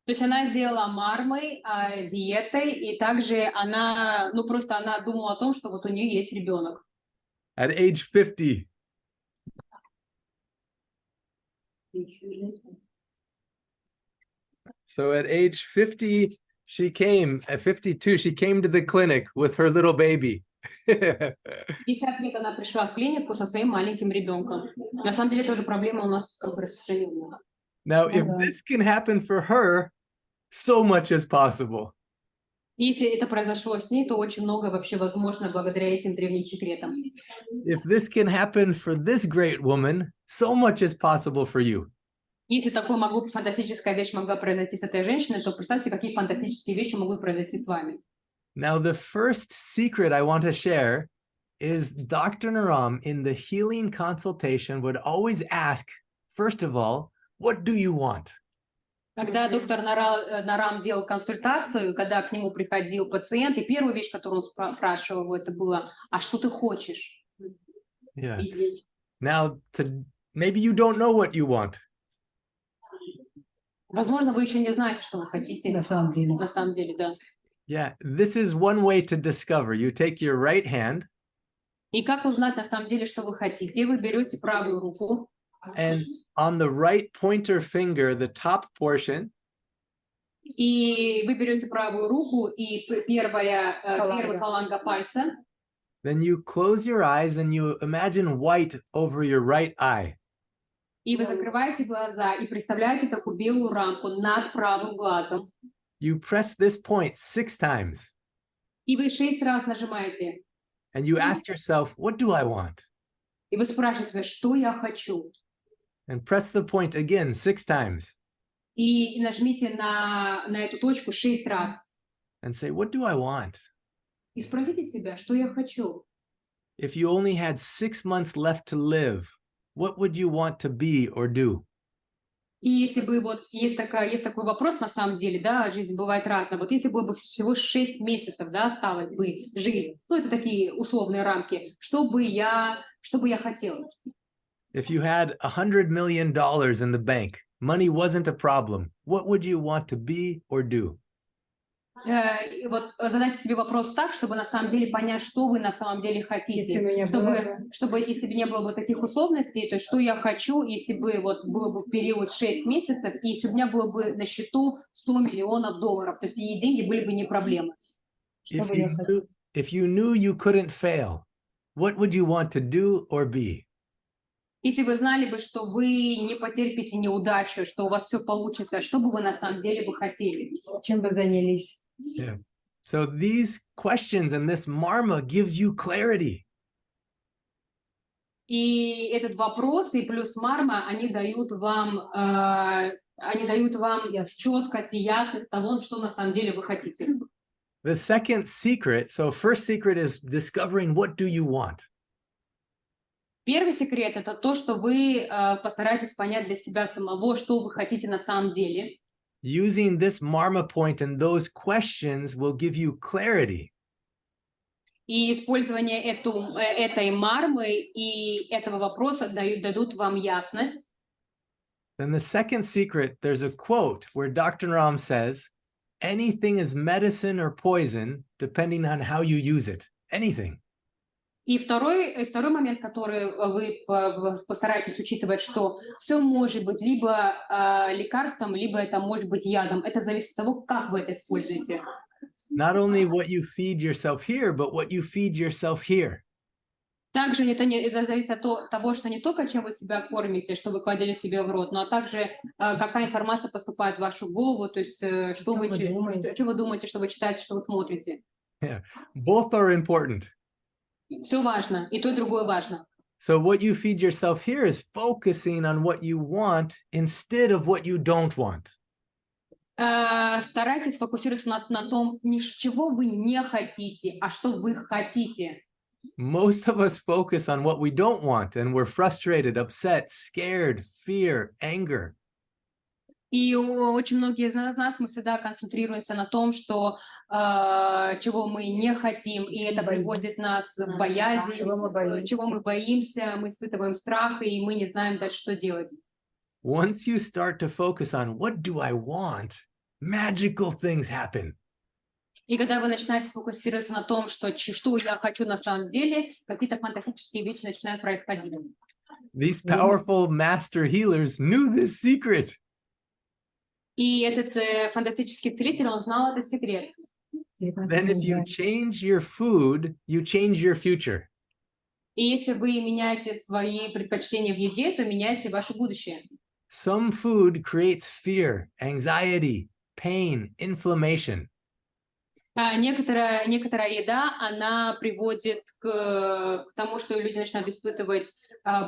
То есть она делала мармой, диетой, и также она, ну просто она думала о том, что вот у нее есть ребенок. At age 50. So at age 50, at 52, she came to the clinic with her little baby. 50 лет она пришла в клинику со своим маленьким ребенком. На самом деле тоже проблема у нас как бы распространенная. Now, if this can happen for her, so much is possible. Если это произошло с ней, то очень много вообще возможно благодаря этим древним секретам. If this can happen for this great woman, so much is possible for you. Если такая фантастическая вещь могла произойти с этой женщиной, то представьте, какие фантастические вещи могут произойти с вами. Now, the first secret I want to share is Dr. Naram in the healing consultation would always ask, first of all, what do you want? Когда доктор Нарам делал консультацию, когда к нему приходил пациент, и первая вещь, которую он спрашивал его, это было, а что ты хочешь? Yeah. Now, maybe you don't know what you want. Возможно, вы еще не знаете, что вы хотите. На самом деле. На самом деле, да. Yeah, this is one way to discover. You take your right hand. И как узнать на самом деле, что вы хотите? Вы берете правую руку. And on the right pointer finger, the top portion. И вы берете правую руку и первая фаланга пальца. Then you close your eyes and you imagine white over your right eye. И вы закрываете глаза и представляете такую белую рамку над правым глазом. You press this point 6 times. И вы 6 раз нажимаете. And you ask yourself, what do I want? И вы спрашиваете, что я хочу? And press the point again 6 times. И нажмите на эту точку 6 раз. And say, what do I want? И спросите себя, что я хочу? If you only had 6 months left to live, what would you want to be or do? И если бы вот есть такой вопрос на самом деле, да, жизнь бывает разная. Вот если бы всего 6 месяцев, да, осталось бы жить, ну это такие условные рамки, что бы я хотела? If you had $100 million in the bank, money wasn't a problem. What would you want to be or do? Вот задайте себе вопрос так, чтобы на самом деле понять, что вы на самом деле хотите. Чтобы если бы не было бы таких условностей, то есть что я хочу, если бы вот было бы период 6 месяцев, и если у меня было бы на счету $100 миллионов, то есть и деньги были бы не проблемы. If you knew you couldn't fail, what would you want to do or be? Если вы знали бы, что вы не потерпите неудачу, что у вас все получится, что бы вы на самом деле бы хотели? Чем бы занялись? Yeah. So these questions and this marma gives you clarity. И этот вопрос и плюс марма, они дают вам четкость и ясность того, что на самом деле вы хотите. The second secret, so first secret is discovering what do you want. Первый секрет – это то, что вы постараетесь понять для себя самого, что вы хотите на самом деле. Using this marma point and those questions will give you clarity. И использование этой мармы и этого вопроса дадут вам ясность. Then the second secret, there's a quote where Dr. Ram says, anything is medicine or poison, depending on how you use it. Anything. И второй момент, который вы постараетесь учитывать, что все может быть либо лекарством, либо это может быть ядом. Это зависит от того, как вы это используете. Not only what you feed yourself here, but what you feed yourself here. Также это зависит от того, что не только чем вы себя кормите, что вы кладете себе в рот, но также какая информация поступает в вашу голову, то есть что вы думаете, что вы читаете, что вы смотрите. Yeah. Both are important. Все важно, и то, и другое важно. So what you feed yourself here is focusing on what you want instead of what you don't want. Старайтесь фокусироваться на том, не чего вы не хотите, а что вы хотите. Most of us focus on what we don't want, and we're frustrated, upset, scared, fear, anger. И очень многие из нас, мы всегда концентрируемся на том, что чего мы не хотим, и это приводит нас в боязнь, чего мы боимся, мы испытываем страх, и мы не знаем дальше, что делать. Once you start to focus on what do I want, magical things happen. И когда вы начинаете фокусироваться на том, что я хочу на самом деле, какие-то фантастические вещи начинают происходить. These powerful master healers knew this secret. И этот фантастический целитель, он знал этот секрет. Then if you change your food, you change your future. И если вы меняете свои предпочтения в еде, то меняете ваше будущее. Some food creates fear, anxiety, pain, inflammation. Некоторая еда, она приводит к тому, что люди начинают испытывать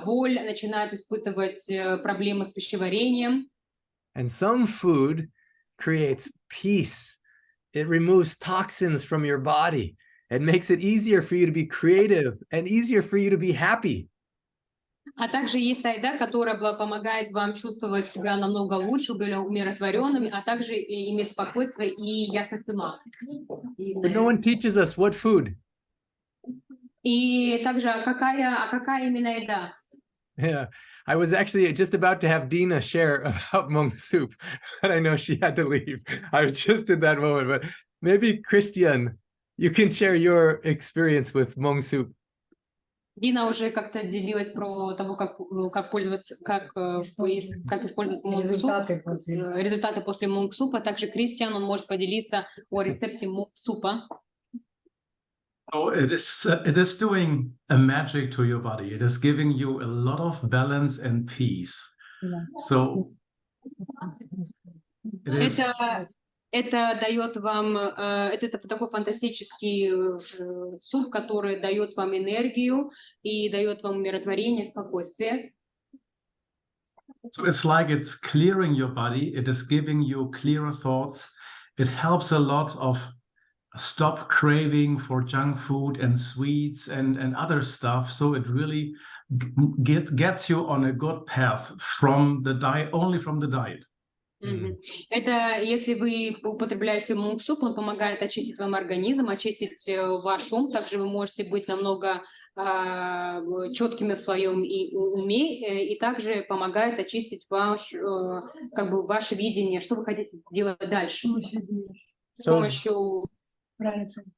боль, начинают испытывать проблемы с пищеварением. And some food creates peace. It removes toxins from your body. It makes it easier for you to be creative and easier for you to be happy. А также есть та еда, которая помогает вам чувствовать себя намного лучше, более умиротворенными, а также иметь спокойствие и ясность ума. But no one teaches us what food. И также, какая именно еда? Yeah, I was actually just about to have Dina share about monk soup, but I know she had to leave. I was just in that moment, but maybe Christian, you can share your experience with monk soup. Дина уже как-то делилась про того, как пользоваться, как использовать монк-суп, результаты после монк-супа. Также Кристиан, он может поделиться о рецепте монк-супа. So it is doing a magic to your body. It is giving you a lot of balance and peace. So it is... Это дает вам, это такой фантастический суп, который дает вам энергию и дает вам умиротворение, спокойствие. So it's like it's clearing your body. It is giving you clearer thoughts. It helps a lot of stop craving for junk food and sweets and other stuff. So it really gets you on a good path from the diet, only from the diet. Это если вы употребляете монк-суп, он помогает очистить вам организм, очистить ваш ум. Также вы можете быть намного четкими в своем уме, и также помогает очистить ваше видение, что вы хотите делать дальше. С помощью...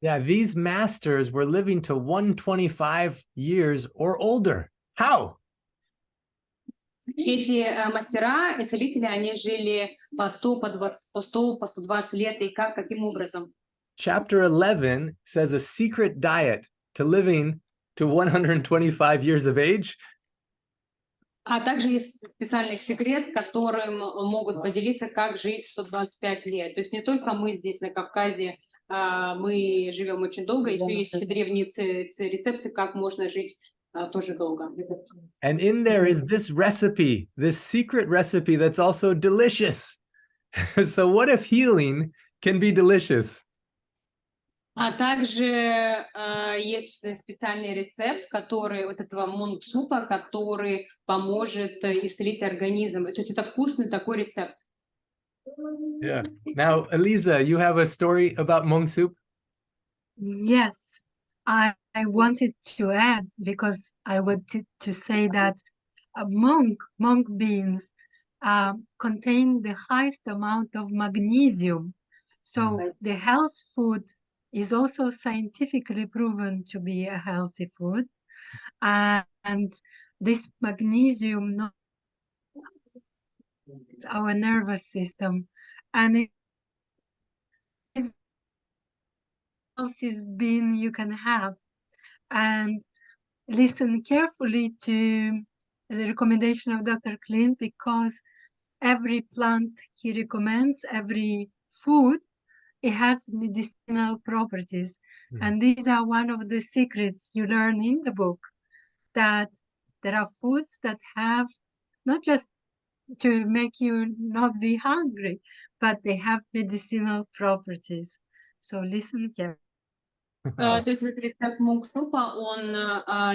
Yeah, these masters were living to 125 years or older. How? Эти мастера и целители, они жили по 100, по 120 лет, и каким образом? Chapter 11 says a secret diet to living to 125 years of age. А также есть специальный секрет, которым могут поделиться, как жить 125 лет. То есть не только мы здесь, на Кавказе, мы живем очень долго, еще есть древние рецепты, как можно жить тоже долго. And in there is this recipe, this secret recipe that's also delicious. So what if healing can be delicious? А также есть специальный рецепт, который вот этого монк-супа, который поможет исцелить организм. То есть это вкусный такой рецепт. Yeah. Now, Eliza, you have a story about Hmong soup? Yes, I wanted to add, because I wanted to say that monk beans contain the highest amount of magnesium. So the health food is also scientifically proven to be a healthy food. And this magnesium not our nervous system, and it's the healthiest bean you can have. And listen carefully to the recommendation of Dr. Clint, because every plant he recommends, every food, it has medicinal properties. And these are one of the secrets you learn in the book, that there are foods that have not just to make you not be hungry, but they have medicinal properties. So listen carefully. То есть этот рецепт мунг-супа, он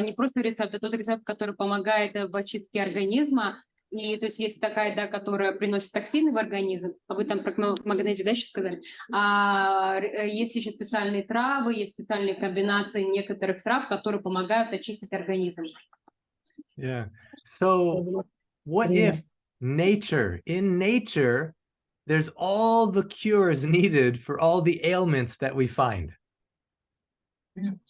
не просто рецепт, а тот рецепт, который помогает в очистке организма. И то есть есть такая еда, которая приносит токсины в организм, а вы там про магнезий, да, еще сказали. Есть еще специальные травы, есть специальные комбинации некоторых трав, которые помогают очистить организм. Yeah. So what if in nature, there's all the cures needed for all the ailments that we find?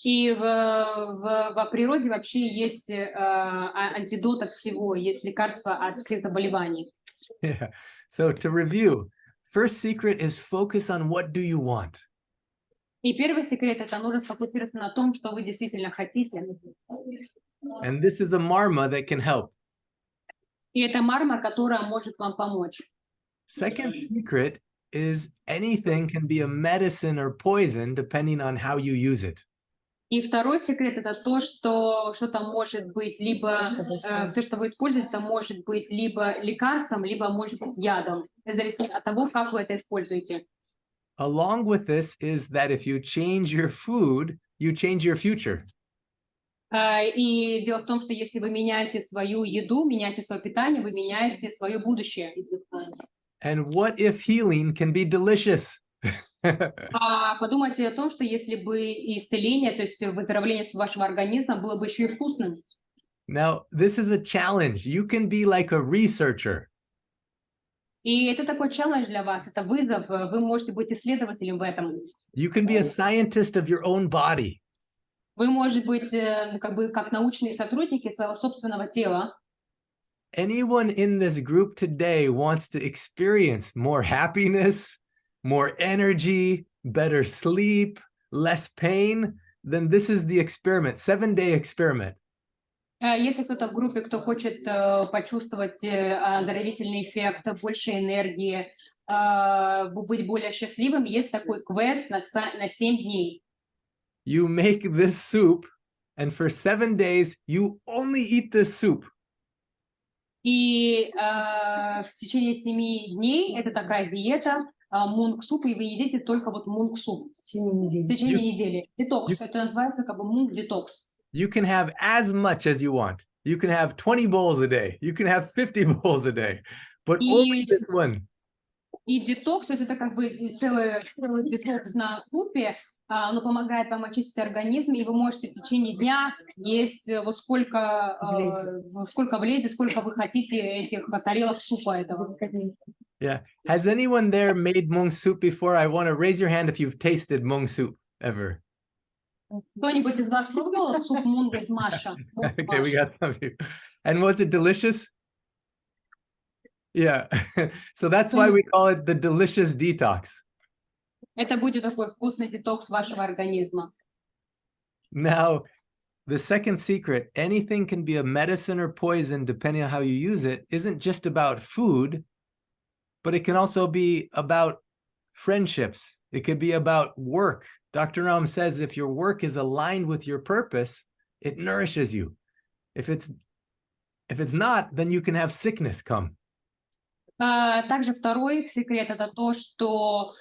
И в природе вообще есть антидот от всего, есть лекарства от всех заболеваний. Yeah. So to review, first secret is focus on what do you want. И первый секрет — это нужно сфокусироваться на том, что вы действительно хотите. And this is a marma that can help. И это марма, которая может вам помочь. Second secret is anything can be a medicine or poison depending on how you use it. И второй секрет — это то, что что-то может быть либо все, что вы используете, это может быть либо лекарством, либо может быть ядом, в зависимости от того, как вы это используете. Along with this is that if you change your food, you change your future. И дело в том, что если вы меняете свою еду, меняете свое питание, вы меняете свое будущее. And what if healing can be delicious? Подумайте о том, что если бы исцеление, то есть выздоровление вашего организма было бы еще и вкусным. Now, this is a challenge. You can be like a researcher. И это такой челлендж для вас, это вызов. Вы можете быть исследователем в этом. You can be a scientist of your own body. Вы можете быть как научные сотрудники своего собственного тела. Anyone in this group today wants to experience more happiness, more energy, better sleep, less pain, then this is the experiment, 7-day experiment. Если кто-то в группе, кто хочет почувствовать оздоровительный эффект, больше энергии, быть более счастливым, есть такой квест на 7 дней. You make this soup, and for 7 days, you only eat this soup. И в течение 7 дней это такая диета мунг-суп, и вы едите только вот мунг-суп. В течение недели. Детокс. Это называется как бы мунг-детокс. You can have as much as you want. You can have 20 bowls a day. You can have 50 bowls a day. But only this one. И детокс, то есть это как бы целый детокс на супе, оно помогает вам очистить организм, и вы можете в течение дня есть вот сколько влезет, сколько вы хотите этих тарелок супа этого. Yeah. Has anyone there made Hmong soup before? I want to raise your hand if you've tasted Hmong soup ever. Кто-нибудь из вас пробовал суп мунга из Маша? Okay, we got some of you. And was it delicious? Yeah. So that's why we call it the delicious detox. Это будет такой вкусный детокс вашего организма. Now, the second secret, anything can be a medicine or poison depending on how you use it, isn't just about food, but it can also be about friendships. It could be about work. Dr. Ram says if your work is aligned with your purpose, it nourishes you. If it's not, then you can have sickness come. Также второй секрет — это то, что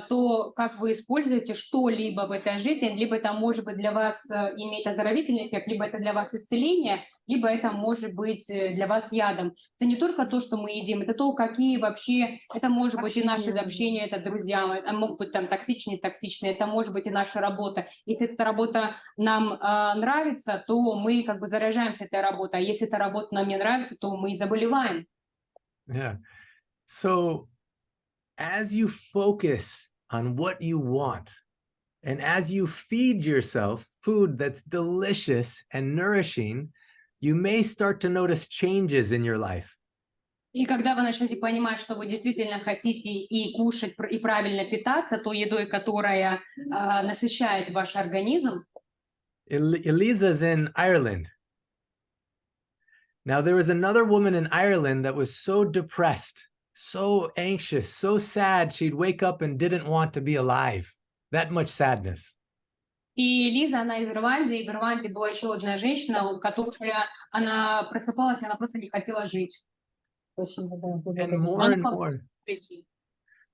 то, как вы используете что-либо в этой жизни, либо это может быть для вас иметь оздоровительный эффект, либо это для вас исцеление, либо это может быть для вас ядом. Это не только то, что мы едим, это то, какие вообще, это может быть и наше общение, это друзья, это могут быть там токсичные, это может быть и наша работа. Если эта работа нам нравится, то мы как бы заряжаемся этой работой, а если эта работа нам не нравится, то мы заболеваем. Yeah. So as you focus on what you want, and as you feed yourself food that's delicious and nourishing, you may start to notice changes in your life. И когда вы начнете понимать, что вы действительно хотите и кушать, и правильно питаться той едой, которая насыщает ваш организм. Elisa's in Ireland. Now, there was another woman in Ireland that was so depressed, so anxious, so sad, she'd wake up and didn't want to be alive. That much sadness. И Лиза, она из Ирландии, и в Ирландии была еще одна женщина, которая, она просыпалась, она просто не хотела жить. And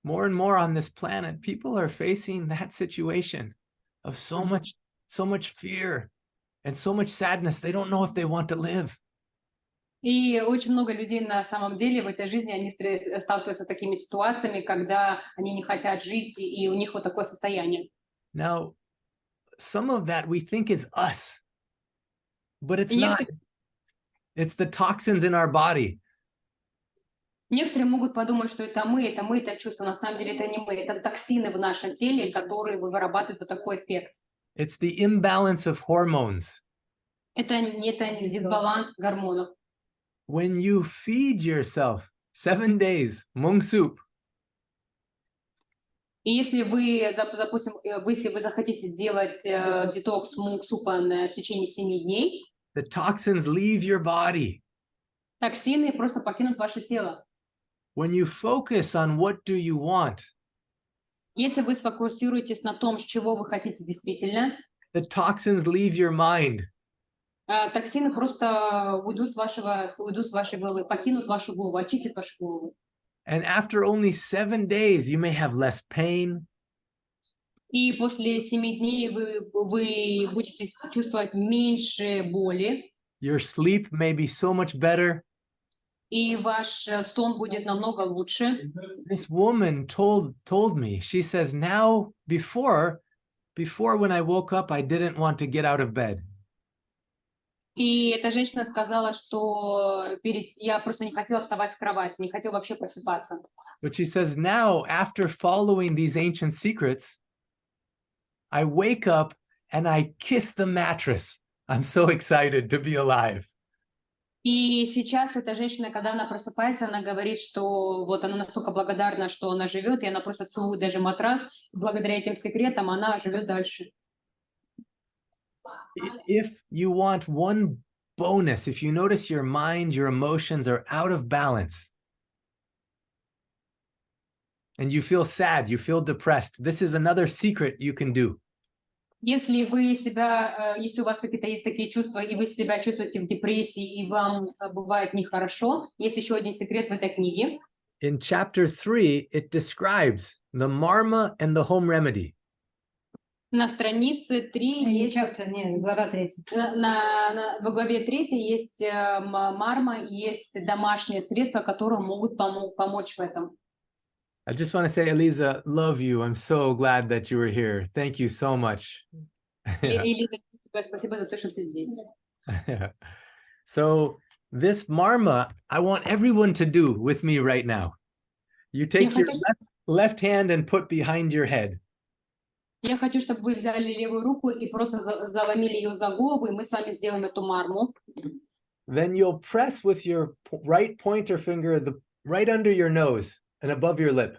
more and more on this planet, people are facing that situation of so much fear and so much sadness. They don't know if they want to live. И очень много людей на самом деле в этой жизни, они сталкиваются с такими ситуациями, когда они не хотят жить, и у них вот такое состояние. Now, some of that we think is us, but it's not. It's the toxins in our body. Некоторые могут подумать, что это мы это чувство. На самом деле это не мы, это токсины в нашем теле, которые вырабатывают вот такой эффект. It's the imbalance of hormones. Это дисбаланс гормонов. When you feed yourself 7 days mung soup. И если вы, допустим, если вы захотите сделать детокс мунг-супа в течение 7 дней, the toxins leave your body. Токсины просто покинут ваше тело. When you focus on what do you want, если вы сфокусируетесь на том, чего вы хотите действительно, the toxins leave your mind. Токсины просто уйдут с вашей головы, покинут вашу голову, очистят вашу голову. And after only 7 days, you may have less pain. И после 7 дней вы будете чувствовать меньше боли. Your sleep may be so much better. И ваш сон будет намного лучше. This woman told me, she says, now before when I woke up, I didn't want to get out of bed. И эта женщина сказала, что я просто не хотела вставать с кровати, не хотела вообще просыпаться. But she says, now, after following these ancient secrets, I wake up and I kiss the mattress. I'm so excited to be alive. И сейчас эта женщина, когда она просыпается, она говорит, что вот она настолько благодарна, что она живет, и она просто целует даже матрас. Благодаря этим секретам она живет дальше. If you want one bonus, if you notice your mind, your emotions are out of balance, and you feel sad, you feel depressed, this is another secret you can do. Если у вас какие-то есть такие чувства, и вы себя чувствуете в депрессии, и вам бывает нехорошо, есть еще один секрет в этой книге. In chapter 3, it describes the marma and the home remedy. На странице 3 есть... глава 3. Во главе 3 есть марма, есть домашние средства, которые могут помочь в этом. I just want to say, Elisa, love you. I'm so glad that you were here. Thank you so much. Элиза, спасибо за то, что ты здесь. So this marma, I want everyone to do with me right now. You take your left hand and put behind your head. Я хочу, чтобы вы взяли левую руку и просто заломили ее за голову, и мы с вами сделаем эту марму. Then you'll press with your right pointer finger right under your nose and above your lip.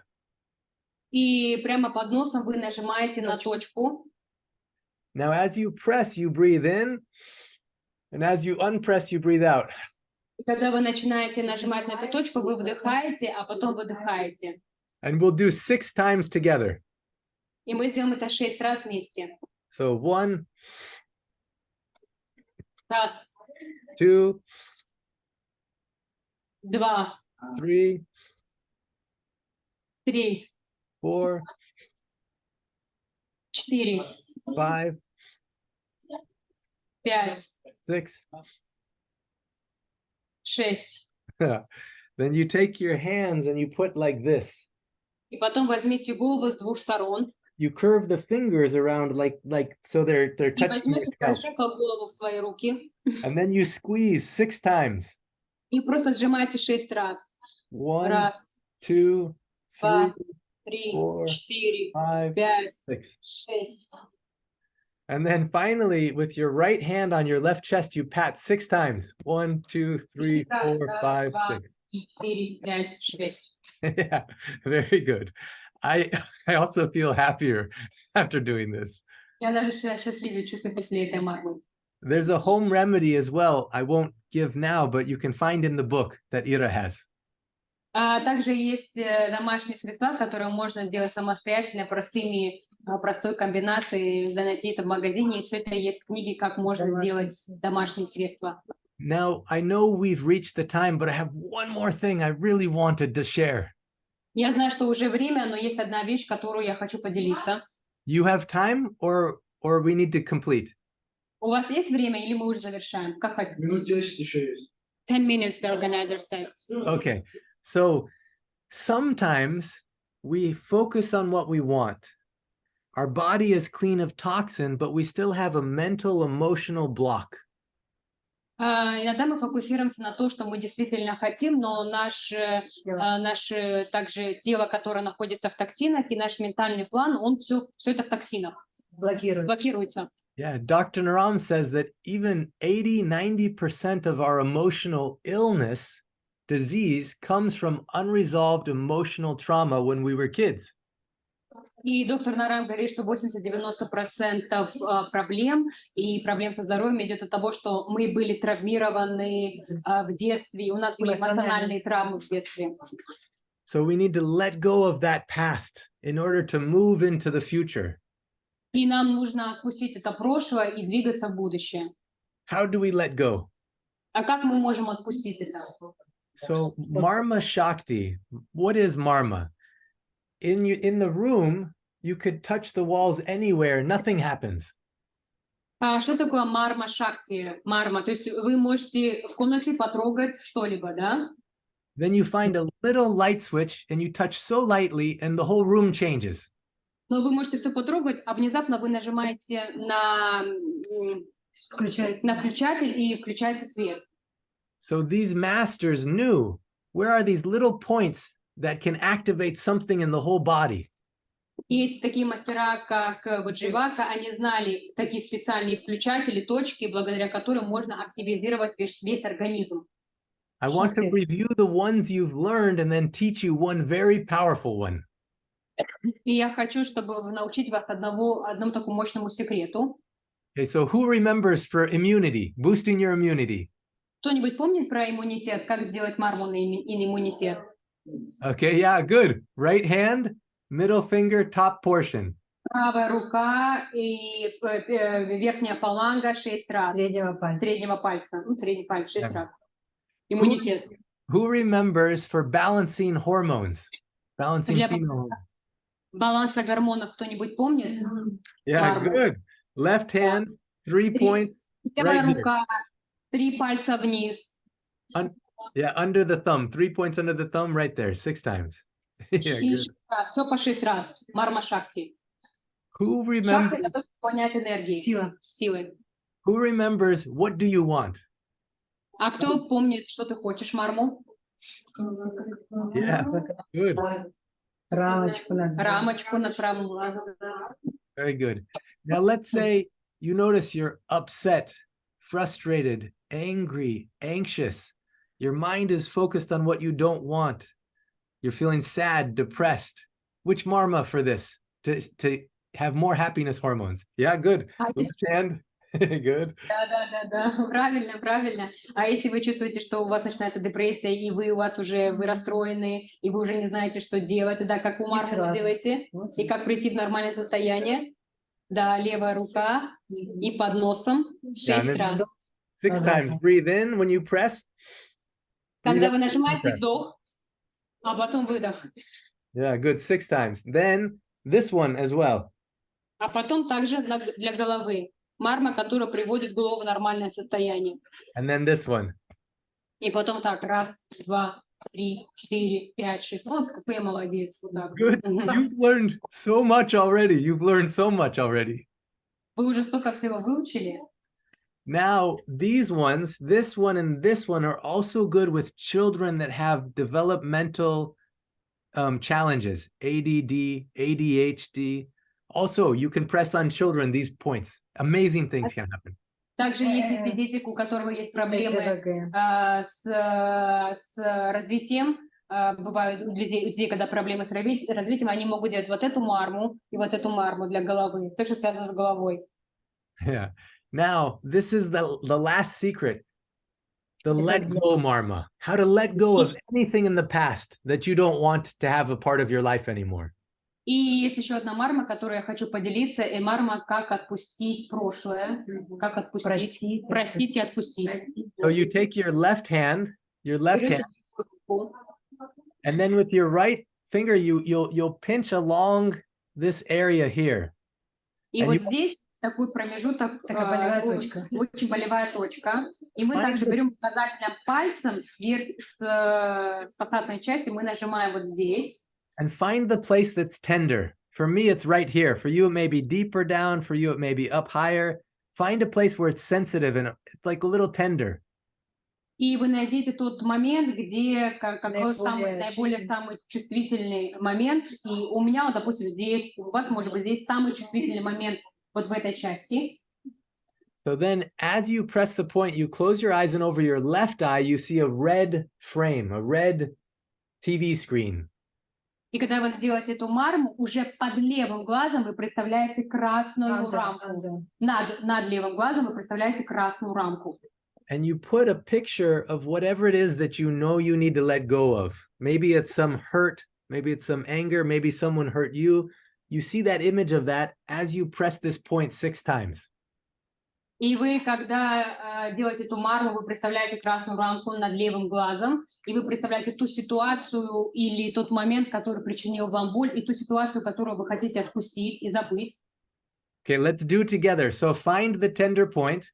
И прямо под носом вы нажимаете на точку. Now, as you press, you breathe in, and as you unpress, you breathe out. И когда вы начинаете нажимать на эту точку, вы вдыхаете, а потом выдыхаете. And we'll do 6 times together. И мы сделаем это 6 раз вместе. So 1, Раз, 2, 2, 3, 3, 4, 4, 5, 5, 6. 6. Then you take your hands and you put like this. И потом возьмите голову с двух сторон. You curve the fingers around like so they're И touching your возьмете scalp. хорошенько голову в свои руки. And then you squeeze 6 times. И просто сжимайте 6 раз. 1, Раз, 2, 3, 2, 3, 4, 4, 5, 5, 6. 6. And then finally, with your right hand on your left chest, you pat 6 times. 1, 2, 3, 4, 5, 6. 4, 5, 6. Yeah, very good. I also feel happier after doing this. Я даже себя счастливее чувствую после этой мармы. There's a home remedy as well. I won't give now, but you can find in the book that Ira has. Также есть домашние средства, которые можно сделать самостоятельно, простой комбинацией, найти это в магазине. И все это есть в книге, как можно сделать домашние средства. Now, I know we've reached the time, but I have one more thing I really wanted to share. Я знаю, что уже время, но есть одна вещь, которую я хочу поделиться. You have time or we need to complete? У вас есть время или мы уже завершаем? Как хотите? Минут 10 еще есть. 10 minutes, the organizer says. Okay, so sometimes we focus on what we want. Our body is clean of toxin, but we still have a mental, emotional block. Иногда мы фокусируемся на то, что мы действительно хотим, но наше также тело, которое находится в токсинах, и наш ментальный план, он все это в токсинах. Блокируется. Yeah, Dr. Naram says that even 80-90% of our emotional illness, disease, comes from unresolved emotional trauma when we were kids. И доктор Нарам говорит, что 80-90% проблем и проблем со здоровьем идет от того, что мы были травмированы в детстве, и у нас были эмоциональные травмы в детстве. So we need to let go of that past in order to move into the future. И нам нужно отпустить это прошлое и двигаться в будущее. How do we let go? А как мы можем отпустить это? So Marma Shakti, what is Marma? In the room, you could touch the walls anywhere, nothing happens. Что такое марма шакти? Марма, то есть вы можете в комнате потрогать что-либо, да? Then you find a little light switch and you touch so lightly and the whole room changes. Но вы можете все потрогать, а внезапно вы нажимаете на включатель и включается свет. So these masters knew where are these little points that can activate something in the whole body. И эти такие мастера, как Вадживака, они знали такие специальные включатели, точки, благодаря которым можно активизировать весь организм. I want to review the ones you've learned and then teach you one very powerful one. И я хочу, чтобы научить вас одному такому мощному секрету. Okay, so who remembers for immunity, boosting your immunity? Кто-нибудь помнит про иммунитет, как сделать марму на иммунитет? Okay, yeah, good. Right hand, middle finger, top portion. Правая рука и верхняя фаланга 6 раз. Среднего пальца. Средний палец 6 раз. Иммунитет. Who remembers for balancing hormones? Balancing female. Баланса гормонов кто-нибудь помнит? Yeah, good. Left hand, 3 points. Левая Right рука, 3 пальца вниз. Yeah, under the thumb. 3 points under the thumb, right there, 6 times. Yeah, good. Все по 6 раз. Марма шакти. Who Шакти remembers? это то, что понять энергии. Силы. Who remembers? What do you want? А кто помнит, что ты хочешь, марму? Yeah, good. Рамочку на правом глазу. Very good. Now let's say you notice you're upset, frustrated, angry, anxious. Your mind is focused on what you don't want. You're feeling sad, depressed. Which marma for this? To have more happiness hormones. Yeah, good. Left hand. Good. Да. Правильно. А если вы чувствуете, что у вас начинается депрессия, и вы расстроены, и вы уже не знаете, что делать, тогда как у мармы делаете, и как прийти в нормальное состояние? Да, левая рука и под носом 6 раз. 6 times. Breathe in when you press. Когда вы нажимаете вдох, а потом выдох. Yeah, good. 6 times. Then this one as well. А потом также для головы. Марма, которая приводит голову в нормальное состояние. And then this one. И потом так, 1, 2, 3, 4, 5, 6. Вот какой я молодец. Вот так. Good. You've learned so much already. You've learned so much already. Вы уже столько всего выучили. Now, these ones, this one and this one, are also good with children that have developmental challenges, ADD, ADHD. Also, you can press on children these points. Amazing things can happen. Также есть, если дети, у которых есть проблемы с развитием, бывают у детей, когда проблемы с развитием, они могут делать вот эту марму и вот эту марму для головы. То, что связано с головой. Yeah. Now, this is the last secret. The let go marma. How to let go of anything in the past that you don't want to have a part of your life anymore. И есть еще одна марма, которую я хочу поделиться, и марма «Как отпустить прошлое», как отпустить, простить и отпустить. So you take your left hand, and then with your right finger, you'll pinch along this area here. И вот здесь такой промежуток, такая болевая точка. Очень болевая точка. И мы также берем указательным пальцем с посадной части, мы нажимаем вот здесь. And find the place that's tender. For me, it's right here. For you, it may be deeper down. For you, it may be up higher. Find a place where it's sensitive and it's like a little tender. И вы найдете тот момент, где какой наиболее самый чувствительный момент. И у меня, вот, допустим, здесь, у вас, может быть, здесь самый чувствительный момент вот в этой части. So then, as you press the point, you close your eyes, and over your left eye, you see a red frame, a red TV screen. И когда вы делаете эту марму, уже под левым глазом вы представляете красную рамку. Над левым глазом вы представляете красную рамку. And you put a picture of whatever it is that you know you need to let go of. Maybe it's some hurt, maybe it's some anger, maybe someone hurt you. You see that image of that as you press this point 6 times. И вы, когда делаете эту марму, вы представляете красную рамку над левым глазом, и вы представляете ту ситуацию или тот момент, который причинил вам боль, и ту ситуацию, которую вы хотите отпустить и забыть. Okay, let's do it together. So find the tender point.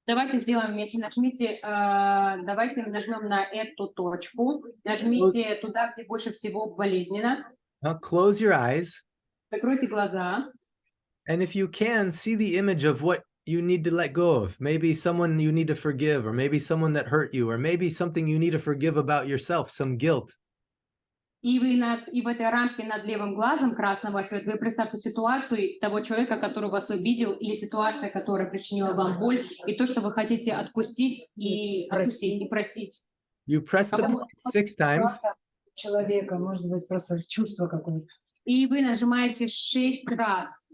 Давайте сделаем вместе. Давайте нажмем на эту точку. Нажмите туда, где больше всего болезненно. Now close your eyes. Закройте глаза. And if you can, see the image of what you need to let go of. Maybe someone you need to forgive, or maybe someone that hurt you, or maybe something you need to forgive about yourself, some guilt. И в этой рамке над левым глазом красного цвета вы представьте ситуацию того человека, который вас обидел, или ситуация, которая причинила вам боль, и то, что вы хотите отпустить и простить. You press the point 6 times. Человека, может быть, просто чувство какое-то. И вы нажимаете 6 раз.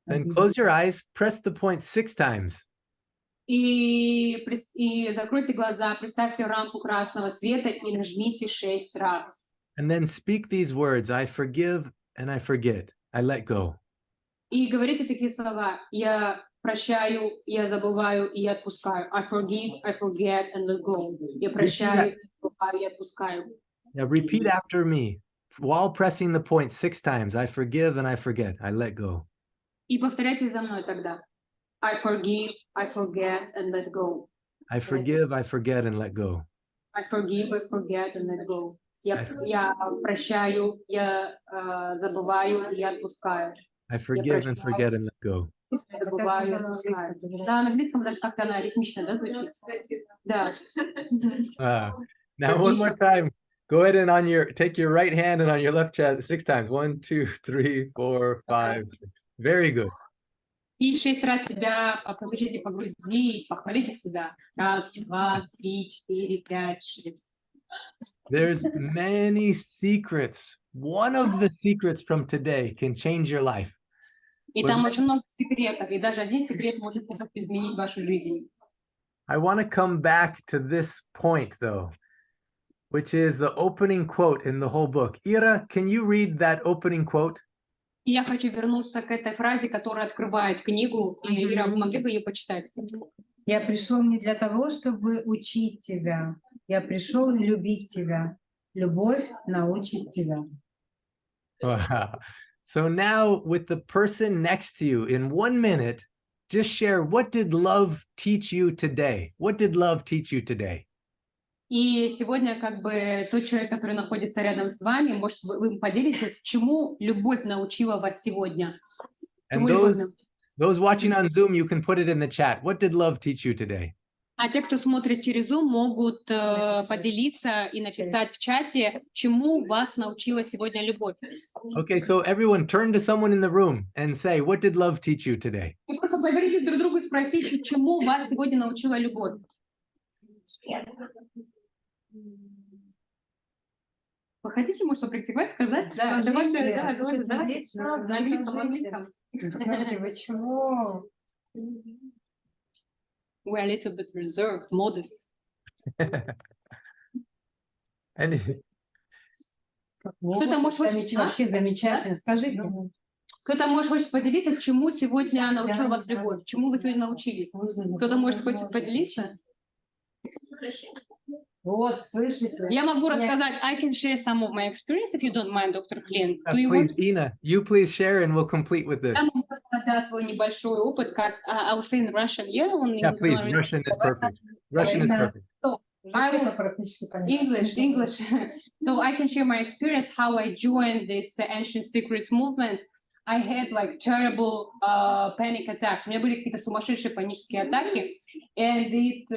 Then close your eyes, press the point 6 times. И закройте глаза, представьте рамку красного цвета и нажмите 6 раз. And then speak these words: I forgive and I forget. I let go. И говорите такие слова: я прощаю, я забываю и я отпускаю. I forgive, I forget and let go. Я прощаю, забываю и отпускаю. Now repeat after me while pressing the point 6 times. I forgive and I forget. I let go. И повторяйте за мной тогда. I forgive, I forget and let go. I forgive, I forget and let go. I forgive, I forget and let go. Я прощаю, я забываю и я отпускаю. I forgive and forget and let go. Забываю и отпускаю. Да, на английском даже как-то она ритмично, да, звучит? Да. Now one more time. Go ahead and take your right hand and on your left chest 6 times. 1, 2, 3, 4, 5, 6. Very good. И 6 раз себя похлопайте по груди, похвалите себя. 1, 2, 3, 4, 5, 6. There's many secrets. One of the secrets from today can change your life. И там очень много секретов, и даже один секрет может изменить вашу жизнь. I want to come back to this point, though, which is the opening quote in the whole book. Ira, can you read that opening quote? И я хочу вернуться к этой фразе, которая открывает книгу. И, Ира, вы могли бы ее почитать? Я пришел не для того, чтобы учить тебя. Я пришел любить тебя. Любовь научит тебя. Wow. So now with the person next to you in 1 minute, just share, what did love teach you today? What did love teach you today? И сегодня как бы тот человек, который находится рядом с вами, может, вы поделитесь, чему любовь научила вас сегодня? And those watching on Zoom, you can put it in the chat. What did love teach you today? А те, кто смотрит через Zoom, могут поделиться и написать в чате, чему вас научила сегодня любовь. Okay, so everyone turn to someone in the room and say, what did love teach you today? И просто поговорите друг другу и спросите, чему вас сегодня научила любовь. Вы хотите, может, практиковать, сказать? Да, давайте, на английском. Почему? We're a little bit reserved, modest. Кто-то может вообще замечательно. Скажи. Кто-то может хочет поделиться, чему сегодня научила вас любовь, чему вы сегодня научились. Кто-то может хочет поделиться. Вот, слышите? Я могу рассказать. I can share some of my experience, if you don't mind, Dr. Klin. Please, Ina, you please share and we'll complete with this. Я могу рассказать свой небольшой опыт, как I was saying Russian. Yeah, please, Russian is perfect. Russian is perfect. So, English. So I can share my experience, how I joined this ancient secrets movement. I had like terrible panic attacks. У меня были какие-то сумасшедшие панические атаки. And it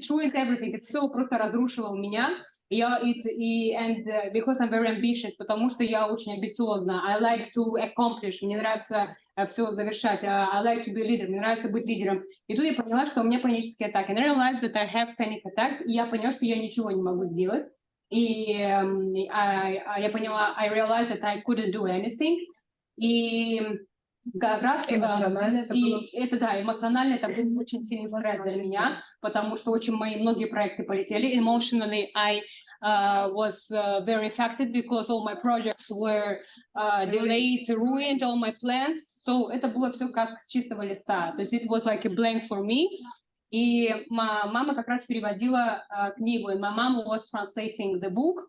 ruined everything. Это все просто разрушило у меня. Because I'm very ambitious, потому что я очень амбициозна. I like to accomplish. Мне нравится все завершать. I like to be a leader. Мне нравится быть лидером. И тут я поняла, что у меня панические атаки. And I realized that I have panic attacks. И я поняла, что я ничего не могу сделать. И я поняла, I realized that I couldn't do anything. И как раз эмоционально это был очень сильный стресс для меня, потому что очень многие проекты полетели. Emotionally, I was very affected because all my projects were delayed, ruined, all my plans. So это было все как с чистого листа. То есть it was like a blank for me. И мама как раз переводила книгу, and my mom was translating the book.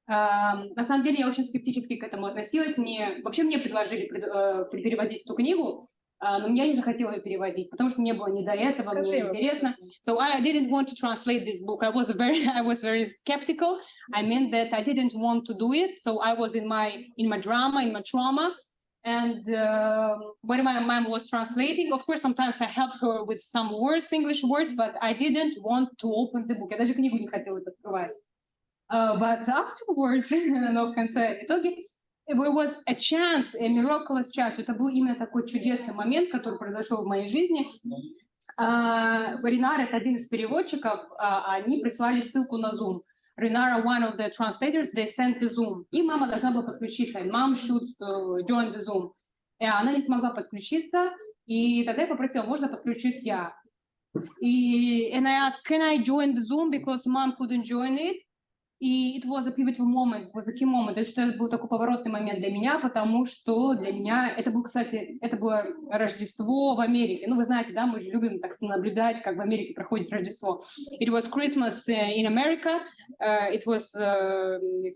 На самом деле я очень скептически к этому относилась. Мне предложили переводить эту книгу, но я не захотела ее переводить, потому что мне было не до этого, мне интересно. So I didn't want to translate this book. I was very skeptical. I meant that I didn't want to do it. So I was in my drama, in my trauma. And when my mom was translating, of course, sometimes I helped her with some words, English words, but I didn't want to open the book. Я даже книгу не хотела открывать. But afterwards, но в конце итоге, there was a chance, a miraculous chance. Это был именно такой чудесный момент, который произошел в моей жизни. Ринар, это один из переводчиков, они прислали ссылку на Zoom. Ринара, one of the translators, they sent the Zoom. И мама должна была подключиться. Mom should join the Zoom. И она не смогла подключиться, и тогда я попросила, можно подключусь я. And I asked, can I join the Zoom because mom couldn't join it? И it was a pivotal moment, it was a key moment. То есть это был такой поворотный момент для меня, потому что для меня это было Рождество в Америке. Ну, вы знаете, да, мы же любим так наблюдать, как в Америке проходит Рождество. It was Christmas in America. It was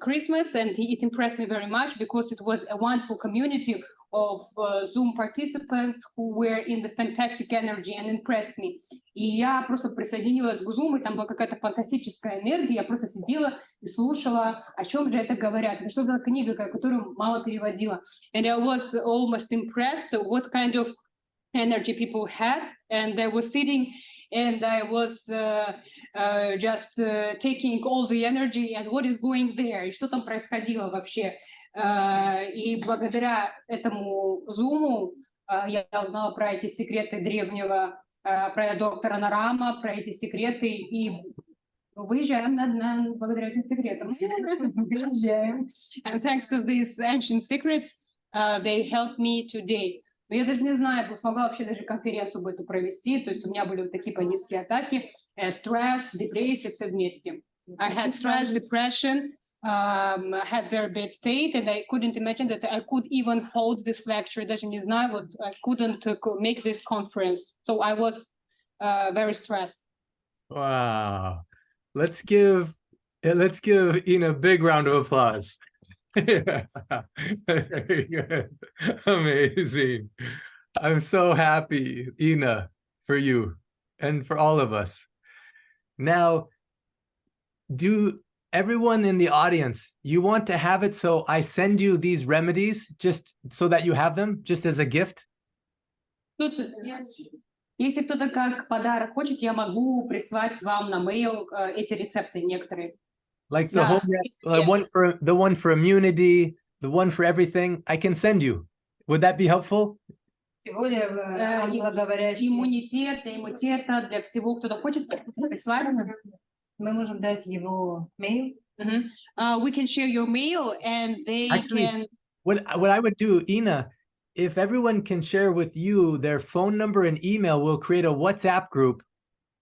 Christmas, and it impressed me very much because it was a wonderful community of Zoom participants who were in the fantastic energy and impressed me. И я просто присоединилась к Zoom, и там была какая-то фантастическая энергия, я просто сидела и слушала, о чем же это говорят, что за книга, которую мало переводила. And I was almost impressed what kind of energy people had, and I was sitting and I was just taking all the energy and what is going there, и что там происходило вообще. И благодаря этому Zoom я узнала про эти секреты древнего, про доктора Нарама, про эти секреты, и выезжаем благодаря этим секретам. And thanks to these ancient secrets, they helped me today. Но я даже не знаю, смогла вообще даже конференцию бы эту провести, то есть у меня были вот такие панические атаки, стресс, депрессия, все вместе. I had stress, depression, I had very bad state, and I couldn't imagine that I could even hold this lecture. Даже не знаю, вот, I couldn't make this conference. So I was very stressed. Wow. Let's give Ina a big round of applause. Very good. Amazing. I'm so happy, Ina, for you and for all of us. Now, do everyone in the audience, you want to have it so I send you these remedies just so that you have them, just as a gift? Тут, если кто-то как подарок хочет, я могу прислать вам на mail эти рецепты некоторые. Like the Да, whole yes. one for immunity, the one for everything, I can send you. Would that be helpful? Иммунитета для всего, кто-то хочет прислать. Мы можем дать его mail. We can share your mail and they Actually, can... What I would do, Ina, if everyone can share with you their phone number and email, we'll create a WhatsApp group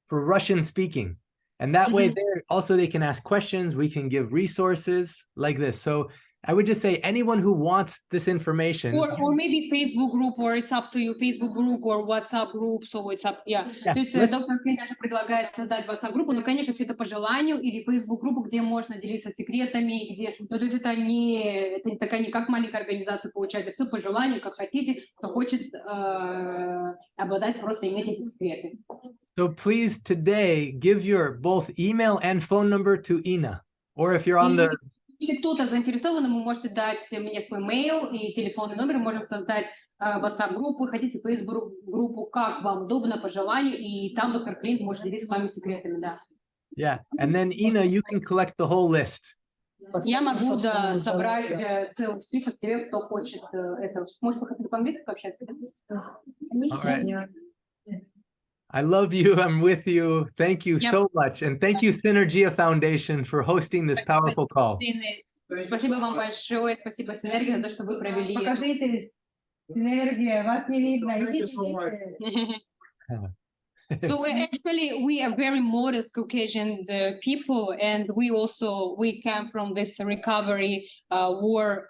for Russian speaking. And that way there also they can ask questions, we can give resources like this. So I would just say anyone who wants this information. Or maybe Facebook group, or it's up to you, Facebook group or WhatsApp group, so it's up, yeah. То есть доктор Клин даже предлагает создать WhatsApp-группу, но, конечно, все это по желанию, или Facebook-группу, где можно делиться секретами, где, ну, то есть это такая не как маленькая организация получается, все по желанию, как хотите, кто хочет обладать, просто иметь эти секреты. So please today give your both email and phone number to Ina, or if you're on the... Если кто-то заинтересован, вы можете дать мне свой mail и телефонный номер, можем создать WhatsApp-группу, хотите Facebook-группу, как вам удобно, по желанию, и там доктор Клинт может делиться с вами секретами, да. Yeah, and then Ina, you can collect the whole list. Я могу собрать целый список тех, кто хочет это. Может, вы хотите по-английски пообщаться? Right. I love you. I'm with you. Thank you so much. And thank you, Synergia Foundation, for hosting this powerful call. Спасибо вам большое. Спасибо, Синергия, за то, что вы провели. Покажите, Синергия, вас не видно. So actually, we are very modest Caucasian people, and we come from this recovery war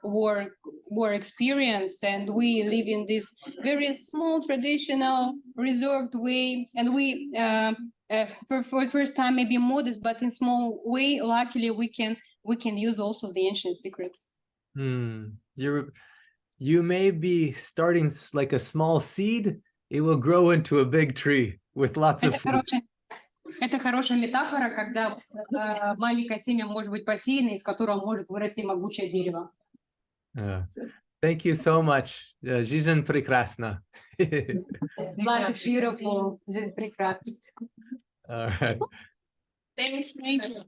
experience, and we live in this very small, traditional, reserved way, and we for the first time maybe modest, but in small way. Luckily, we can use also the ancient secrets. You may be starting like a small seed. It will grow into a big tree with lots of fruit. Это хорошая метафора, когда маленькое семя может быть посеяно, из которого может вырасти могучее дерево. Thank you so much. Жизнь прекрасна. Life is beautiful. Жизнь прекрасна. All right. Thank you.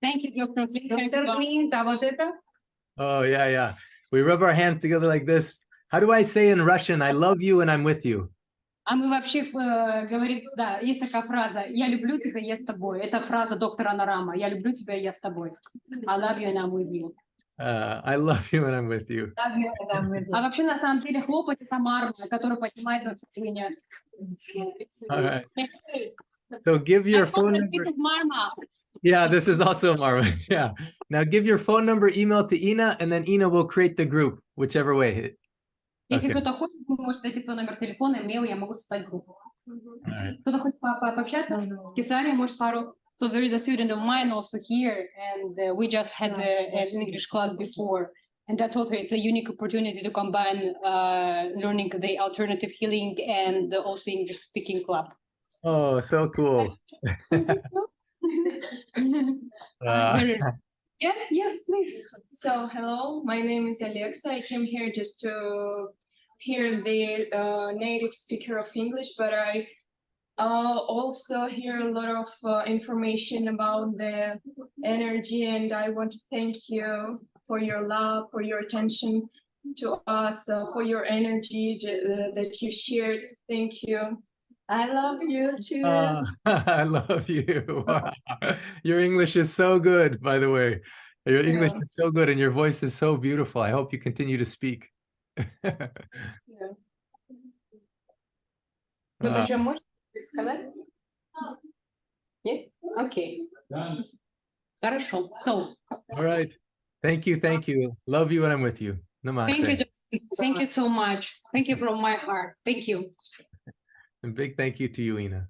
Thank you, Dr. Clint. А вот это? Oh, yeah. We rub our hands together like this. How do I say in Russian, I love you and I'm with you? А мы вообще говорим, да, есть такая фраза, я люблю тебя, я с тобой. Это фраза доктора Нарама, я люблю тебя, я с тобой. I love you and I'm with you. I love you and I'm with you. А вообще, на самом деле, хлопать это марма, которая поднимает настроение. All right. So give your phone number. Yeah, this is also Marvin. Yeah. Now give your phone number, email to Ina, and then Ina will create the group, whichever way. Если кто-то хочет, вы можете дать свой номер телефона, имейл, я могу создать группу. Кто-то хочет пообщаться? Кесария, может, пару. So there is a student of mine also here, and we just had an English class before. And I told her it's a unique opportunity to combine learning the alternative healing and also English speaking club. Oh, so cool. Yes, please. So, hello, my name is Alexa. I came here just to hear the native speaker of English, but I also hear a lot of information about the energy, and I want to thank you for your love, for your attention to us, for your energy that you shared. Thank you. I love you too. I love you. Wow. Your English is so good, by the way. Your English is so good and your voice is so beautiful. I hope you continue to speak. Кто-то еще может сказать? Нет? Окей. Хорошо. So. All right. Thank you. Love you and I'm with you. Namaste. Thank you so much. Thank you from my heart. Thank you. And big thank you to you, Ina.